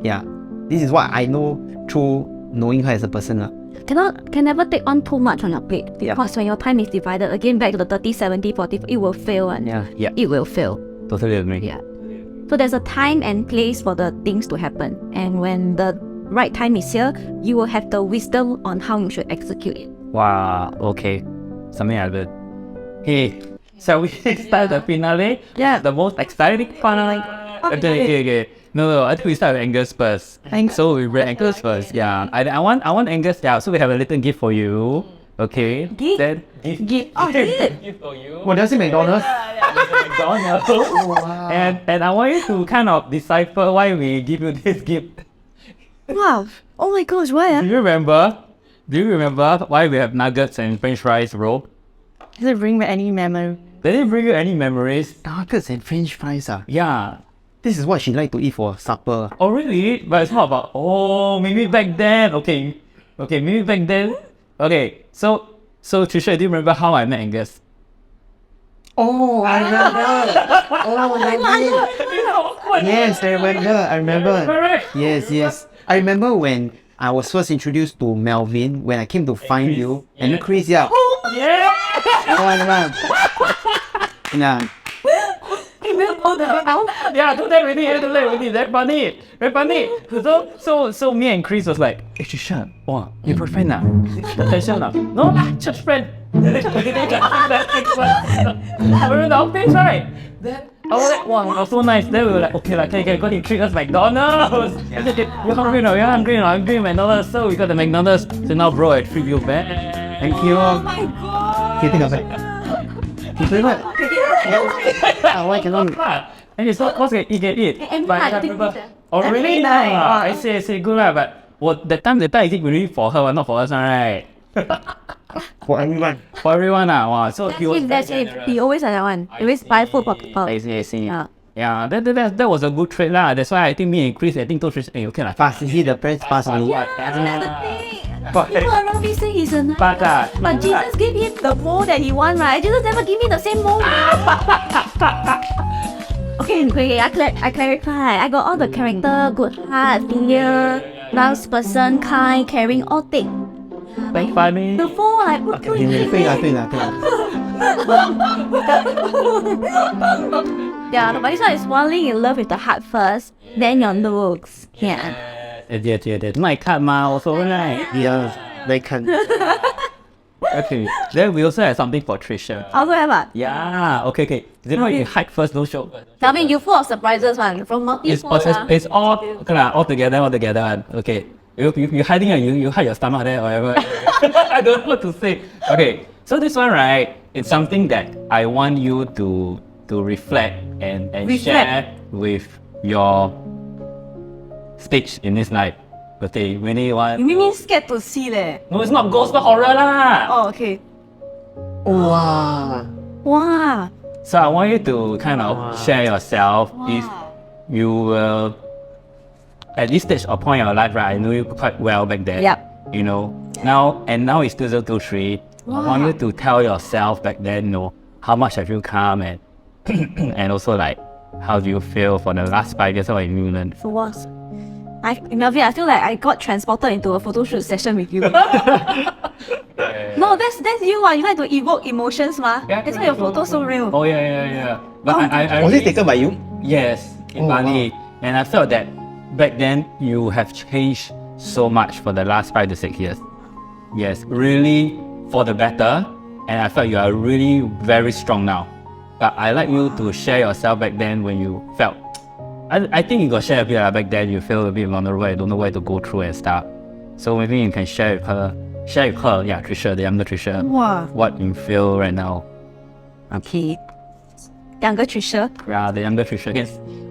[SPEAKER 3] Yeah, this is what I know through knowing her as a person.
[SPEAKER 1] can never take on too much on your plate.
[SPEAKER 3] Yeah.
[SPEAKER 1] Because when your time is divided, again back to the 30, 70, 40, it will fail and
[SPEAKER 3] Yeah.
[SPEAKER 1] it will fail.
[SPEAKER 2] Totally agree.
[SPEAKER 1] Yeah. So there's a time and place for the things to happen. And when the right time is here, you will have the wisdom on how you should execute it.
[SPEAKER 2] Wow. Okay. Something I learned. Hey, shall we start the finale?
[SPEAKER 1] Yeah.
[SPEAKER 2] The most exciting finale. Okay. No. I think we start with Angus first. So we read Angus first. Yeah. I want Angus. Yeah. So we have a little gift for you. Okay.
[SPEAKER 1] Gift?
[SPEAKER 2] Then
[SPEAKER 1] Gift. Oh, gift.
[SPEAKER 2] gift for you.
[SPEAKER 3] What does it McDonald's?
[SPEAKER 2] McDonald's.
[SPEAKER 3] Wow.
[SPEAKER 2] And I want you to kind of decipher why we give you this gift.
[SPEAKER 1] Wow. Oh my gosh, why?
[SPEAKER 2] Do you remember why we have nuggets and French fries roll?
[SPEAKER 1] Does it bring back any memory?
[SPEAKER 2] Did it bring you any memories?
[SPEAKER 3] Nuggets and French fries.
[SPEAKER 2] Yeah.
[SPEAKER 3] This is what she like to eat for supper.
[SPEAKER 2] Oh really? But it's not about maybe back then. Okay, maybe back then. Okay, so Tricia, do you remember how I met Angus?
[SPEAKER 3] Oh, I remember. Oh, I did. Yes, I remember.
[SPEAKER 2] Correct.
[SPEAKER 3] Yes. I remember when I was first introduced to Melvin, when I came to find you, and Chris, yeah.
[SPEAKER 2] Yeah.
[SPEAKER 3] Oh, I remember. Yeah.
[SPEAKER 2] Yeah, do that really. Very funny. So me and Chris was like, hey Tricia, wow, your boyfriend ah? Attention ah? No lah, just friend. We were in the office, right? Then I was like, wow, so nice. Then we were like, okay, can go to treat us McDonald's. You're hungry now, I'm hungry McDonald's. So we got the McDonald's. So now bro, I treat you back. Thank you.
[SPEAKER 1] Oh my god.
[SPEAKER 3] Can you think of it? You say what? Why cannot?
[SPEAKER 2] And it's not cause he can eat.
[SPEAKER 1] And
[SPEAKER 2] But
[SPEAKER 1] I
[SPEAKER 2] I
[SPEAKER 1] think
[SPEAKER 2] remember.
[SPEAKER 1] it's
[SPEAKER 2] Oh
[SPEAKER 1] every
[SPEAKER 2] really?
[SPEAKER 1] night.
[SPEAKER 2] I say good lah. But that time I think we really for her, not for us, right?
[SPEAKER 3] For everyone.
[SPEAKER 2] For everyone Wow. So he was.
[SPEAKER 1] That's it. He always like that one. He always buy food for people.
[SPEAKER 2] I see.
[SPEAKER 1] Yeah.
[SPEAKER 2] Yeah, that was a good trade lah. That's why I think me and Chris, told Tricia, hey, okay lah.
[SPEAKER 3] Fast, you see the friends pass on.
[SPEAKER 1] That's the thing.
[SPEAKER 2] But-
[SPEAKER 1] People around me say he's a nice
[SPEAKER 2] But
[SPEAKER 1] guy. But Jesus gave him the mold that he want, right? Jesus never give me the same mold. Okay, I clarify. I got all the character, good heart, filial, nice person, kind, caring, all thing.
[SPEAKER 2] very funny.
[SPEAKER 1] The four I put
[SPEAKER 3] 对啦。
[SPEAKER 1] Yeah, but this one is falling in love with the heart first, then your looks. Yeah.
[SPEAKER 2] Yeah. My cut ma also right.
[SPEAKER 3] Yeah, they can.
[SPEAKER 2] Okay. Then we also have something for Tricia.
[SPEAKER 1] Also have a.
[SPEAKER 2] Yeah. Okay. Then why you hide first? No show.
[SPEAKER 1] I mean, you full of surprises, one from
[SPEAKER 2] It's
[SPEAKER 1] multi-fold.
[SPEAKER 2] it's all okay lah, all together. Okay. You hiding you hide your stomach there or whatever. I don't know what to say. Okay. So this one right, it's something that I want you to reflect and share with your stage in this life. Okay, really want.
[SPEAKER 1] You make me scared to see leh.
[SPEAKER 2] No, it's not ghost, but horror lah.
[SPEAKER 1] Oh, okay.
[SPEAKER 3] Wow.
[SPEAKER 1] Wow.
[SPEAKER 2] So I want you to kind of share yourself. If you will, at this stage or point in your life, right? I know you quite well back then.
[SPEAKER 1] Yep.
[SPEAKER 2] You know, now it's 2023. I want you to tell yourself back then, how much have you come and and also like, how do you feel for the last 5 years of New Zealand?
[SPEAKER 1] So what? Melvin, I feel like I got transported into a photo shoot session with you. No, that's you. You like to evoke emotions, ma.
[SPEAKER 2] Yeah,
[SPEAKER 1] That's why your photo's so real.
[SPEAKER 2] Oh yeah. But I
[SPEAKER 3] Was it taken by you?
[SPEAKER 2] Yes, in Bali. And I felt that back then you have changed so much for the last 5 to 6 years. Yes, really for the better. And I felt you are really very strong now. But I like you to share yourself back then when you felt. I think you got share a bit back then. You feel a bit vulnerable. You don't know where to go through and stuff. So maybe you can share with her. Yeah, Tricia, the younger Tricia.
[SPEAKER 1] Wow.
[SPEAKER 2] What you feel right now.
[SPEAKER 1] Okay. Younger Tricia.
[SPEAKER 2] Yeah, the younger Tricia.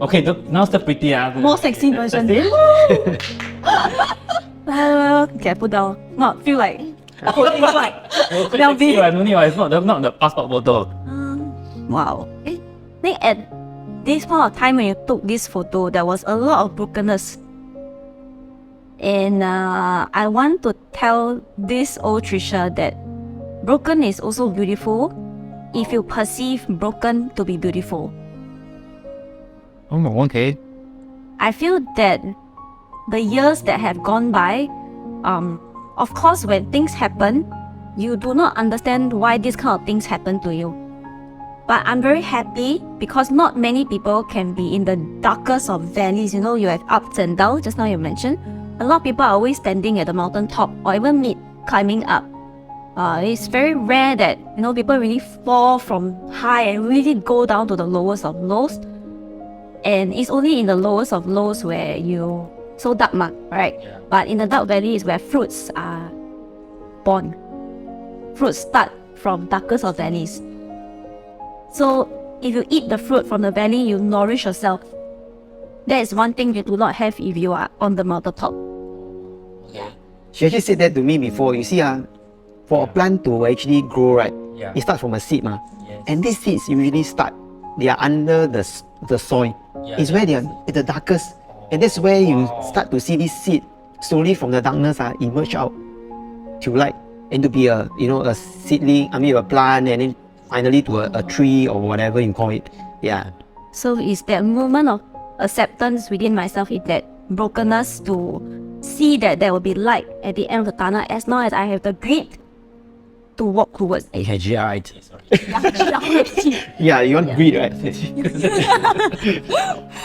[SPEAKER 2] Okay, now's the pretty.
[SPEAKER 1] More sexy version. Okay, put down. Not feel like holding like Melvin.
[SPEAKER 2] It's not the passport photo.
[SPEAKER 1] Wow. Then at this point of time when you took this photo, there was a lot of brokenness. And I want to tell this old Tricia that broken is also beautiful if you perceive broken to be beautiful.
[SPEAKER 2] Oh, okay.
[SPEAKER 1] I feel that the years that have gone by, Of course, when things happen, you do not understand why this kind of things happen to you. But I'm very happy because not many people can be in the darkest of valleys. You know, you have ups and downs, just now you mentioned. A lot of people are always standing at the mountain top or even climbing up. It's very rare that, you know, people really fall from high and really go down to the lowest of lows. And it's only in the lowest of lows where you so dark, right? Yeah. But in the dark valley is where fruits are born. Fruits start from darkest of valleys. So if you eat the fruit from the valley, you nourish yourself. That is one thing you do not have if you are on the mountaintop.
[SPEAKER 3] Yeah. She actually said that to me before. You see, for a plant to actually grow, right? Yeah. It starts from a seed, Yes. And these seeds usually they are under the soil. Yeah, it's where they are at the darkest. And that's where you start to see this seed slowly from the darkness emerge out to light and to be a seedling, a plant, and then finally to a tree or whatever you call it. Yeah.
[SPEAKER 1] So it's that moment of acceptance within myself, in that brokenness, to see that there will be light at the end of the tunnel as long as I have the grit to walk towards it.
[SPEAKER 3] Yeah, you want grit, right?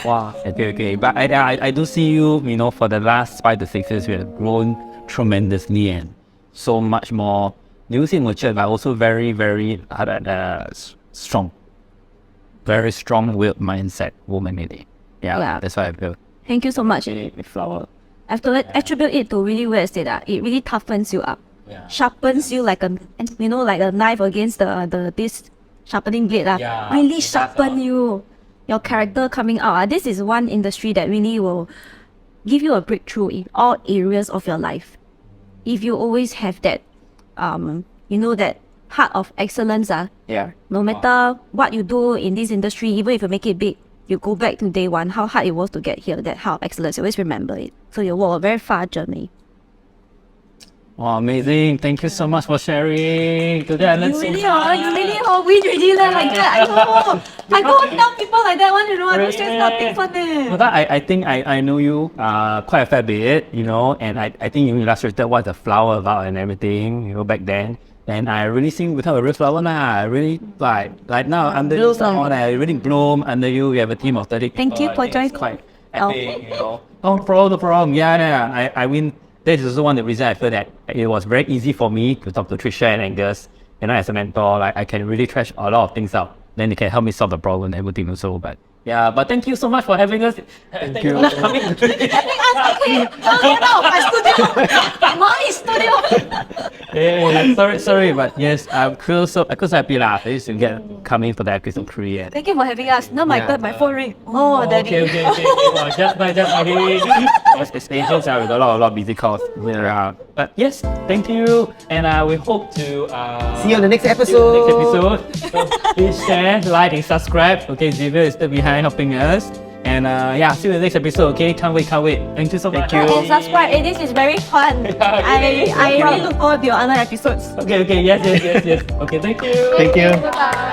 [SPEAKER 2] Wow. Okay. But I do see you, for the last 5 to 6 years, you have grown tremendously and so much more. You say mature, but also very, very strong. Very strong-willed mindset woman, really. Yeah, that's what I feel.
[SPEAKER 1] Thank you so much, Flower. I have to attribute it to really where I said that it really toughens you up. Yeah. Sharpens you like a knife against this sharpening blade. Really sharpen you. Your character coming out. This is one industry that really will give you a breakthrough in all areas of your life. If you always have that, that heart of excellence. No matter what you do in this industry, even if you make it big, you go back to day one, how hard it was to get here, that heart of excellence, you always remember it. So you walk a very far journey.
[SPEAKER 2] Wow, amazing. Thank you so much for sharing today.
[SPEAKER 1] You really win like that. I go tell people like that one, it's just nothing fun there.
[SPEAKER 2] But I think I know you quite a fair bit, and I think you illustrated what the flower about and everything, back then. And I really think become a real flower now. I really like now under you, I really bloom under you. We have a team of 30 people.
[SPEAKER 1] Thank you for joining.
[SPEAKER 2] Quite epic, No problem. Yeah. I mean, that is also one of the reasons I feel that it was very easy for me to talk to Tricia and Angus. As a mentor, I can really trash a lot of things out. Then they can help me solve the problem and everything also. But thank you so much for having us. Thank you.
[SPEAKER 1] Having us, okay. My studio.
[SPEAKER 2] Sorry, but yes, I'm so happy that I used to get coming for the episode 3.
[SPEAKER 1] Thank you for having us. No, my God, my phone ring. Oh, daddy.
[SPEAKER 2] Okay. Just my stations are with a lot of busy calls around. But yes, thank you, and we hope to
[SPEAKER 3] see you on the next episode.
[SPEAKER 2] So please share, like, and subscribe. Okay, Xavier is still behind helping us. And see you in the next episode. Okay, can't wait. Thank you so much.
[SPEAKER 3] Thank you.
[SPEAKER 1] And subscribe. This is very fun. I really look forward to your other episodes.
[SPEAKER 2] Okay. Yes. Okay, thank you.
[SPEAKER 3] Thank you.
[SPEAKER 1] Bye.